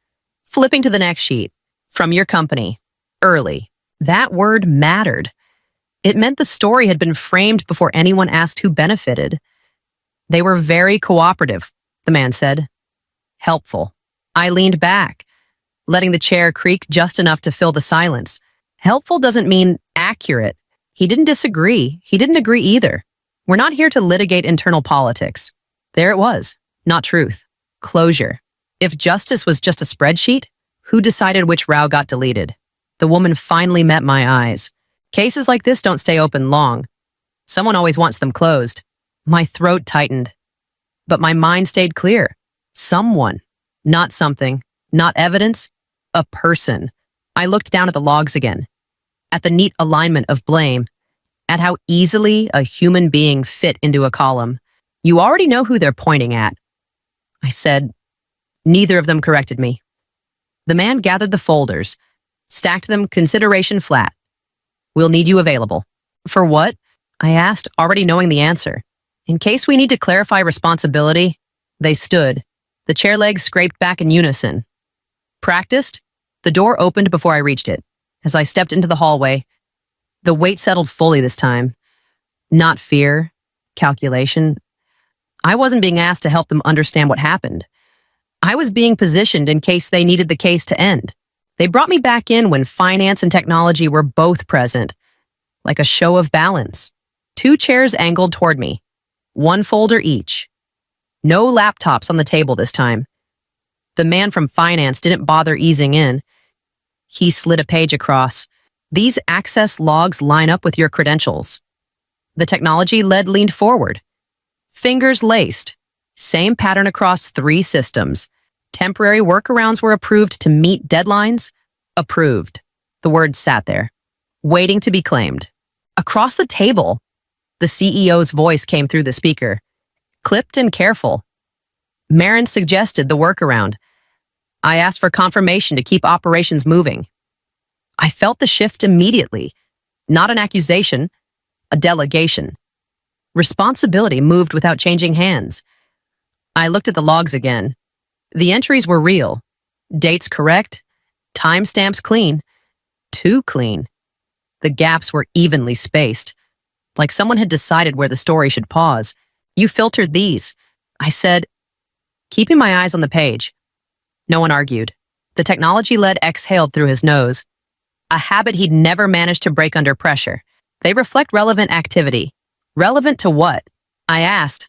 Flipping to the next sheet. From your company. Early. That word mattered. It meant the story had been framed before anyone asked who benefited. They were very cooperative, the man said. Helpful. I leaned back, letting the chair creak just enough to fill the silence. Helpful doesn't mean accurate. He didn't disagree. He didn't agree either. We're not here to litigate internal politics. There it was. Not truth. Closure. If justice was just a spreadsheet, who decided which row got deleted? The woman finally met my eyes. Cases like this don't stay open long. Someone always wants them closed. My throat tightened. But my mind stayed clear. Someone. Not something. Not evidence. A person. I looked down at the logs again. At the neat alignment of blame. At how easily a human being fit into a column. You already know who they're pointing at. I said. Neither of them corrected me. The man gathered the folders, stacked them consideration flat. We'll need you available. For what? I asked, already knowing the answer. In case we need to clarify responsibility, they stood. The chair legs scraped back in unison. Practiced? The door opened before I reached it. As I stepped into the hallway, the weight settled fully this time. Not fear, calculation. I wasn't being asked to help them understand what happened. I was being positioned in case they needed the case to end. They brought me back in when finance and technology were both present, like a show of balance. 2 chairs angled toward me, 1 folder each. No laptops on the table this time. The man from finance didn't bother easing in. He slid a page across. These access logs line up with your credentials. The technology lead leaned forward. Fingers laced. Same pattern across 3 systems. Temporary workarounds were approved to meet deadlines. Approved. The word sat there, waiting to be claimed. Across the table, the CEO's voice came through the speaker, clipped and careful. Marin suggested the workaround. I asked for confirmation to keep operations moving. I felt the shift immediately. Not an accusation, a delegation. Responsibility moved without changing hands. I looked at the logs again. The entries were real. Dates correct. Timestamps clean. Too clean. The gaps were evenly spaced, like someone had decided where the story should pause. You filtered these, I said, keeping my eyes on the page. No one argued. The technology lead exhaled through his nose, a habit he'd never managed to break under pressure. They reflect relevant activity. Relevant to what? I asked,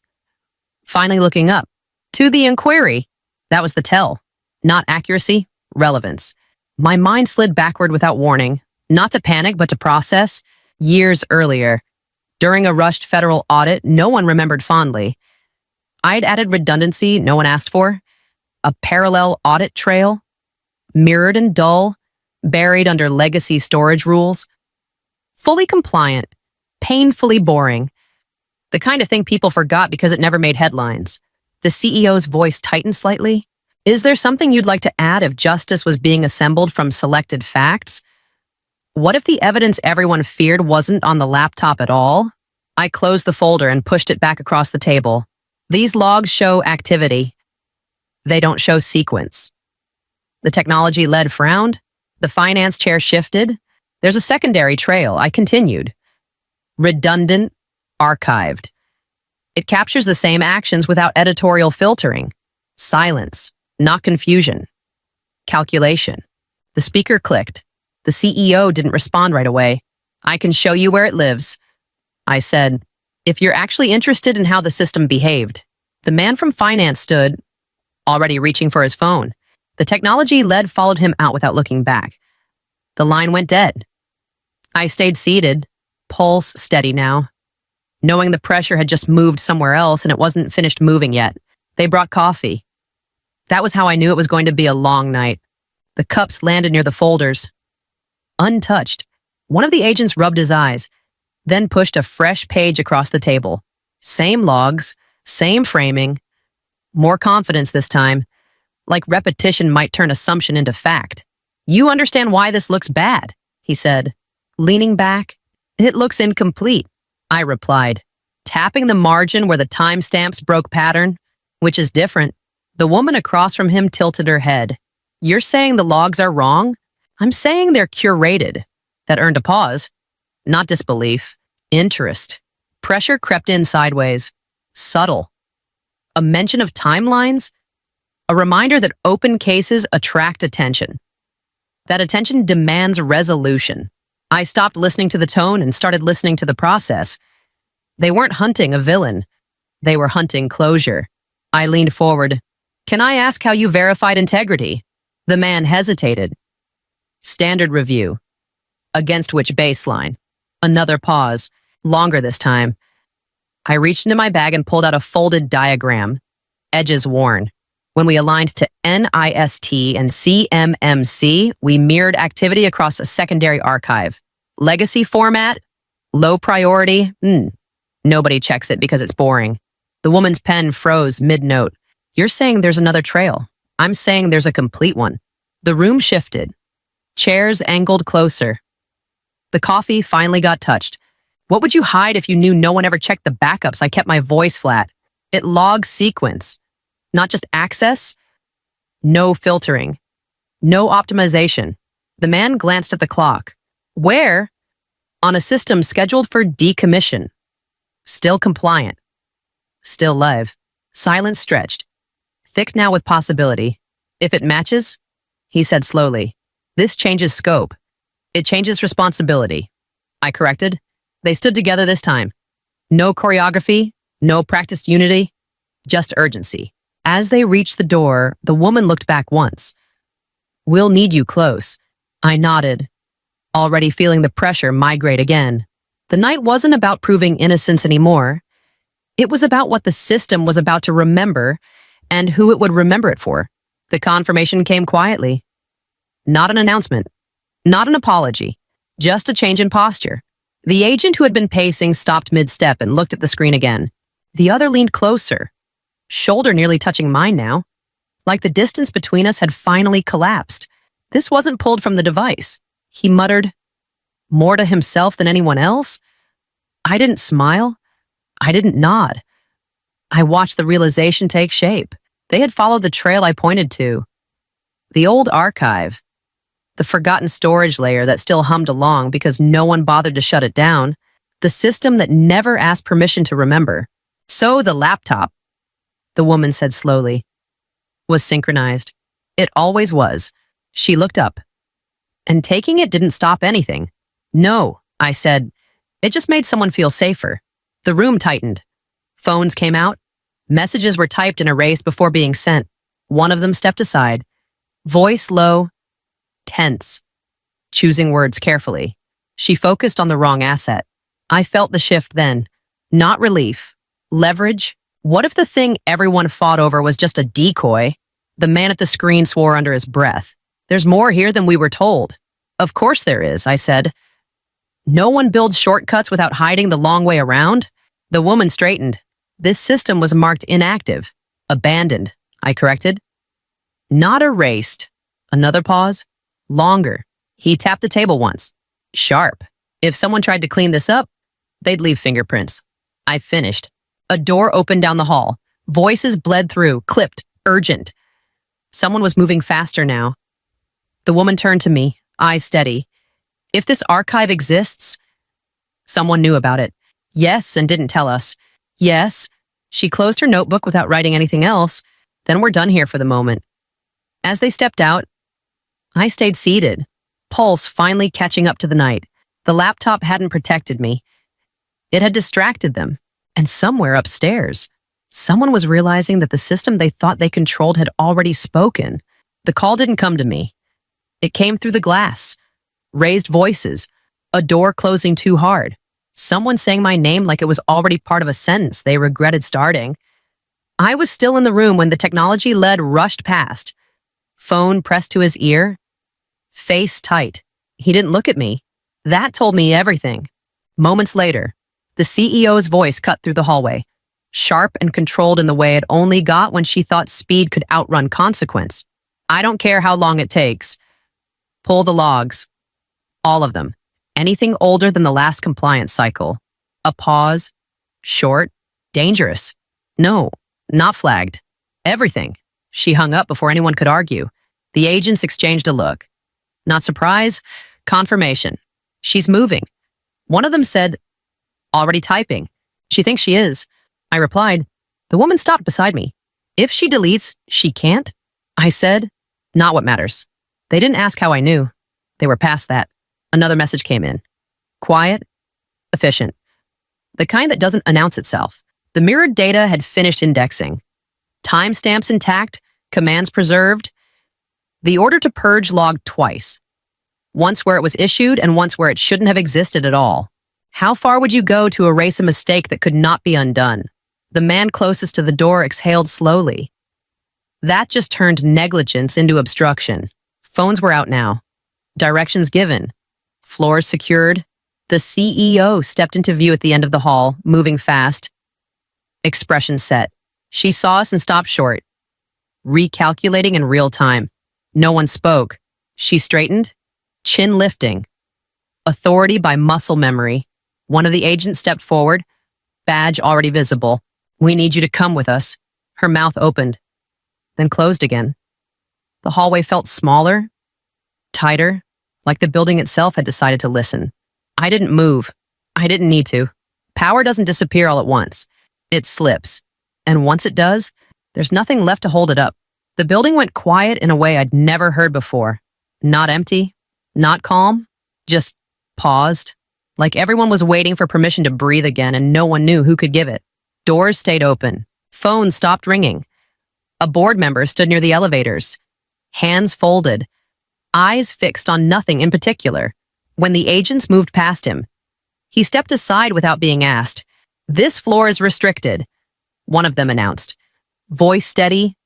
finally looking up. To the inquiry. That was the tell. Not accuracy, relevance. My mind slid backward without warning, not to panic, but to process. Years earlier, during a rushed federal audit no one remembered fondly, I'd added redundancy no one asked for, a parallel audit trail, mirrored and dull, buried under legacy storage rules. Fully compliant, painfully boring. The kind of thing people forgot because it never made headlines. The CEO's voice tightened slightly. Is there something you'd like to add if justice was being assembled from selected facts? What if the evidence everyone feared wasn't on the laptop at all? I closed the folder and pushed it back across the table. These logs show activity. They don't show sequence. The technology lead frowned. The finance chair shifted. There's a secondary trail, I continued. Redundant, archived. It captures the same actions without editorial filtering. Silence, not confusion. Calculation. The speaker clicked. The CEO didn't respond right away. I can show you where it lives. I said, if you're actually interested in how the system behaved. The man from finance stood, already reaching for his phone. The technology lead followed him out without looking back. The line went dead. I stayed seated, pulse steady now, knowing the pressure had just moved somewhere else and it wasn't finished moving yet. They brought coffee. That was how I knew it was going to be a long night. The cups landed near the folders. Untouched, one of the agents rubbed his eyes, then pushed a fresh page across the table. Same logs, same framing, more confidence this time, like repetition might turn assumption into fact. You understand why this looks bad, he said, leaning back. It looks incomplete, I replied, tapping the margin where the timestamps broke pattern, which is different. The woman across from him tilted her head. You're saying the logs are wrong? I'm saying they're curated. That earned a pause. Not disbelief, interest. Pressure crept in sideways. Subtle. A mention of timelines? A reminder that open cases attract attention. That attention demands resolution. I stopped listening to the tone and started listening to the process. They weren't hunting a villain. They were hunting closure. I leaned forward. Can I ask how you verified integrity? The man hesitated. Standard review. Against which baseline? Another pause, longer this time. I reached into my bag and pulled out a folded diagram, edges worn. When we aligned to NIST and CMMC, we mirrored activity across a secondary archive. Legacy format? Low priority? Nobody checks it because it's boring. The woman's pen froze mid-note. You're saying there's another trail. I'm saying there's a complete one. The room shifted. Chairs angled closer. The coffee finally got touched. What would you hide if you knew no one ever checked the backups? I kept my voice flat. It logs sequence, not just access, no filtering, no optimization. The man glanced at the clock. Where? On a system scheduled for decommission. Still compliant. Still live. Silence stretched. Thick now with possibility. If it matches, he said slowly, this changes scope. It changes responsibility. I corrected. They stood together this time. No choreography, no practiced unity, just urgency. As they reached the door, the woman looked back once. We'll need you close. I nodded, already feeling the pressure migrate again. The night wasn't about proving innocence anymore. It was about what the system was about to remember and who it would remember it for. The confirmation came quietly. Not an announcement, not an apology, just a change in posture. The agent who had been pacing stopped mid-step and looked at the screen again. The other leaned closer, shoulder nearly touching mine now, like the distance between us had finally collapsed. This wasn't pulled from the device. He muttered, more to himself than anyone else. I didn't smile. I didn't nod. I watched the realization take shape. They had followed the trail I pointed to. The old archive. The forgotten storage layer that still hummed along because no one bothered to shut it down. The system that never asked permission to remember. So the laptop, the woman said slowly, was synchronized. It always was. She looked up. And taking it didn't stop anything. No, I said. It just made someone feel safer. The room tightened. Phones came out. Messages were typed and erased before being sent. One of them stepped aside. Voice low, tense, choosing words carefully. She focused on the wrong asset. I felt the shift then. Not relief. Leverage. What if the thing everyone fought over was just a decoy? The man at the screen swore under his breath. There's more here than we were told. Of course there is, I said. No one builds shortcuts without hiding the long way around. The woman straightened. This system was marked inactive. Abandoned, I corrected. Not erased. Another pause. Longer. He tapped the table once. Sharp. If someone tried to clean this up, they'd leave fingerprints. I finished. A door opened down the hall. Voices bled through, clipped, urgent. Someone was moving faster now. The woman turned to me, eyes steady. If this archive exists, someone knew about it. Yes, and didn't tell us. Yes. She closed her notebook without writing anything else. Then we're done here for the moment. As they stepped out, I stayed seated, pulse finally catching up to the night. The laptop hadn't protected me. It had distracted them. And somewhere upstairs, someone was realizing that the system they thought they controlled had already spoken. The call didn't come to me. It came through the glass. Raised voices. A door closing too hard. Someone saying my name like it was already part of a sentence they regretted starting. I was still in the room when the technology lead rushed past. Phone pressed to his ear. Face tight. He didn't look at me. That told me everything. Moments later, the CEO's voice cut through the hallway. Sharp and controlled in the way it only got when she thought speed could outrun consequence. I don't care how long it takes. Pull the logs. All of them. Anything older than the last compliance cycle. A pause. Short. Dangerous. No, not flagged. Everything. She hung up before anyone could argue. The agents exchanged a look. Not surprise, confirmation. She's moving. One of them said, already typing. She thinks she is. I replied. The woman stopped beside me. If she deletes, she can't? I said, not what matters. They didn't ask how I knew. They were past that. Another message came in. Quiet, efficient. The kind that doesn't announce itself. The mirrored data had finished indexing. Timestamps intact, commands preserved. The order to purge logged twice. Once where it was issued and once where it shouldn't have existed at all. How far would you go to erase a mistake that could not be undone? The man closest to the door exhaled slowly. That just turned negligence into obstruction. Phones were out now. Directions given. Floors secured. The CEO stepped into view at the end of the hall, moving fast. Expression set. She saw us and stopped short. Recalculating in real time. No one spoke. She straightened, chin lifting. Authority by muscle memory. One of the agents stepped forward, badge already visible. We need you to come with us. Her mouth opened, then closed again. The hallway felt smaller, tighter, like the building itself had decided to listen. I didn't move. I didn't need to. Power doesn't disappear all at once. It slips. And once it does, there's nothing left to hold it up. The building went quiet in a way I'd never heard before. Not empty, not calm, just paused, like everyone was waiting for permission to breathe again and no one knew who could give it. Doors stayed open. Phones stopped ringing. A board member stood near the elevators, hands folded, eyes fixed on nothing in particular. When the agents moved past him, he stepped aside without being asked. "This floor is restricted," one of them announced. Voice steady,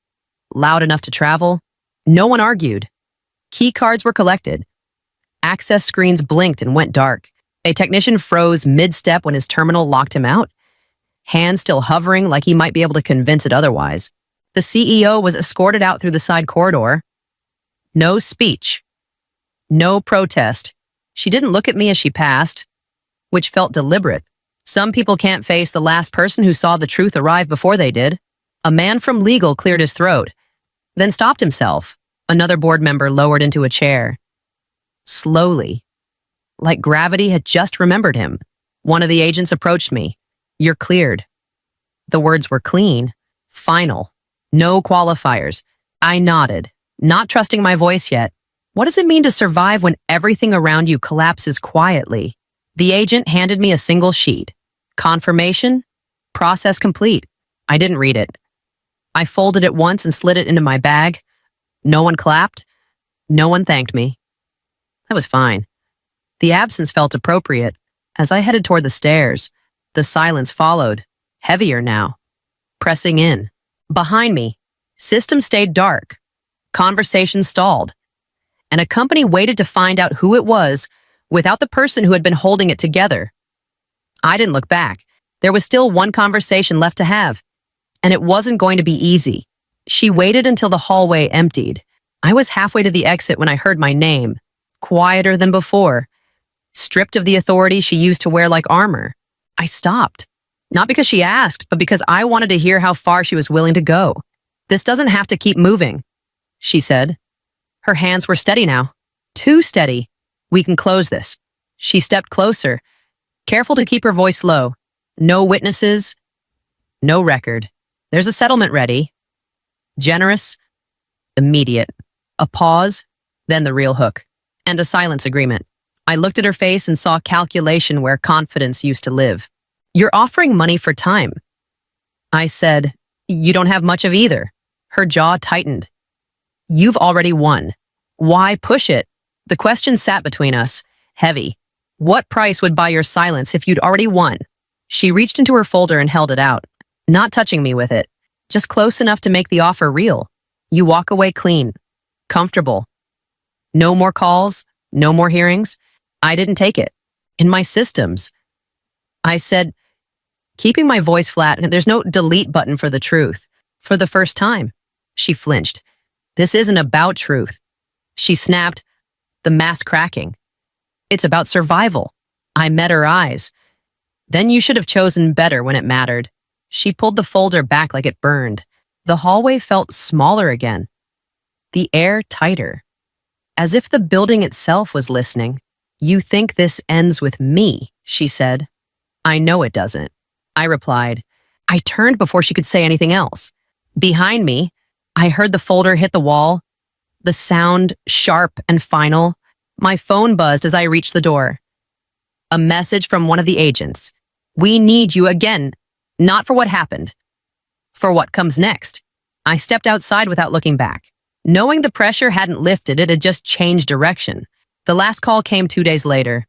loud enough to travel. No one argued. Key cards were collected. Access screens blinked and went dark. A technician froze mid-step when his terminal locked him out, hands still hovering like he might be able to convince it otherwise. The CEO was escorted out through the side corridor. No speech. No protest. She didn't look at me as she passed, which felt deliberate. Some people can't face the last person who saw the truth arrive before they did. A man from legal cleared his throat, then stopped himself. Another board member lowered into a chair. Slowly, like gravity had just remembered him. One of the agents approached me. "You're cleared." The words were clean, final, no qualifiers. I nodded, not trusting my voice yet. What does it mean to survive when everything around you collapses quietly? The agent handed me a single sheet. Confirmation, process complete. I didn't read it. I folded it once and slid it into my bag. No one clapped. No one thanked me. That was fine. The absence felt appropriate. As I headed toward the stairs, the silence followed, heavier now, pressing in. Behind me, system stayed dark. Conversation stalled. And a company waited to find out who it was without the person who had been holding it together. I didn't look back. There was still one conversation left to have, and it wasn't going to be easy. She waited until the hallway emptied. I was halfway to the exit when I heard my name, quieter than before, stripped of the authority she used to wear like armor. I stopped, not because she asked, but because I wanted to hear how far she was willing to go. "This doesn't have to keep moving," she said. Her hands were steady now, too steady. "We can close this." She stepped closer, careful to keep her voice low. "No witnesses, no record. There's a settlement ready. Generous, immediate. A pause, then the real hook. And a silence agreement." I looked at her face and saw calculation where confidence used to live. "You're offering money for time." I said, "You don't have much of either." Her jaw tightened. "You've already won. Why push it?" The question sat between us, heavy. What price would buy your silence if you'd already won? She reached into her folder and held it out, not touching me with it, just close enough to make the offer real. You walk away clean, comfortable. No more calls, no more hearings. I didn't take it. In my systems, I said, keeping my voice flat, and there's no delete button for the truth. For the first time, she flinched. "This isn't about truth." She snapped, the mask cracking. "It's about survival." I met her eyes. "Then you should have chosen better when it mattered." She pulled the folder back like it burned. The hallway felt smaller again. The air tighter. As if the building itself was listening. "You think this ends with me," she said. "I know it doesn't," I replied. I turned before she could say anything else. Behind me, I heard the folder hit the wall. The sound, sharp and final. My phone buzzed as I reached the door. A message from one of the agents. "We need you again, not for what happened, for what comes next." I stepped outside without looking back. Knowing the pressure hadn't lifted, it had just changed direction. The last call came 2 days later.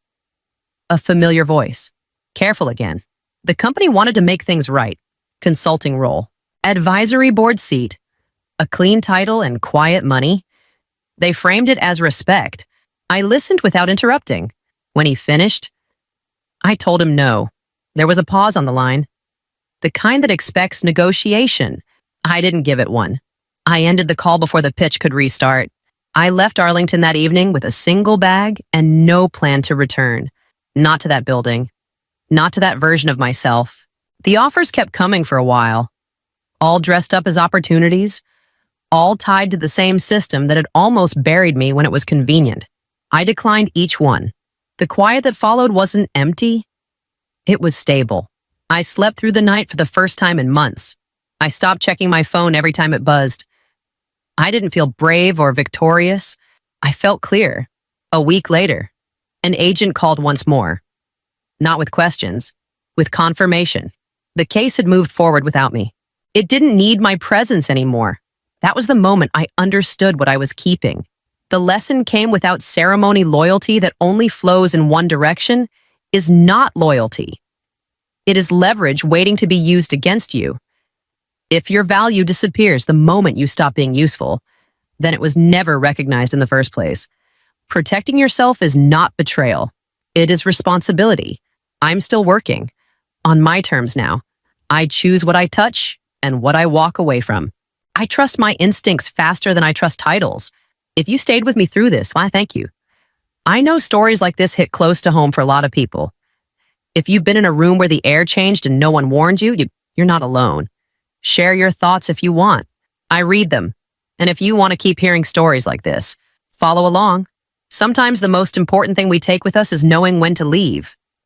A familiar voice. Careful again. The company wanted to make things right. Consulting role. Advisory board seat. A clean title and quiet money. They framed it as respect. I listened without interrupting. When he finished, I told him no. There was a pause on the line. The kind that expects negotiation. I didn't give it one. I ended the call before the pitch could restart. I left Arlington that evening with a single bag and no plan to return. Not to that building. Not to that version of myself. The offers kept coming for a while, all dressed up as opportunities, all tied to the same system that had almost buried me when it was convenient. I declined each one. The quiet that followed wasn't empty. It was stable. I slept through the night for the first time in months. I stopped checking my phone every time it buzzed. I didn't feel brave or victorious. I felt clear. A week later, an agent called once more. Not with questions, with confirmation. The case had moved forward without me. It didn't need my presence anymore. That was the moment I understood what I was keeping. The lesson came without ceremony. Loyalty that only flows in one direction is not loyalty. It is leverage waiting to be used against you. If your value disappears the moment you stop being useful, then it was never recognized in the first place. Protecting yourself is not betrayal. It is responsibility. I'm still working. On my terms now. I choose what I touch and what I walk away from. I trust my instincts faster than I trust titles. If you stayed with me through this, why, thank you. I know stories like this hit close to home for a lot of people. If you've been in a room where the air changed and no one warned you, you're not alone. Share your thoughts if you want. I read them. And if you want to keep hearing stories like this, follow along. Sometimes the most important thing we take with us is knowing when to leave.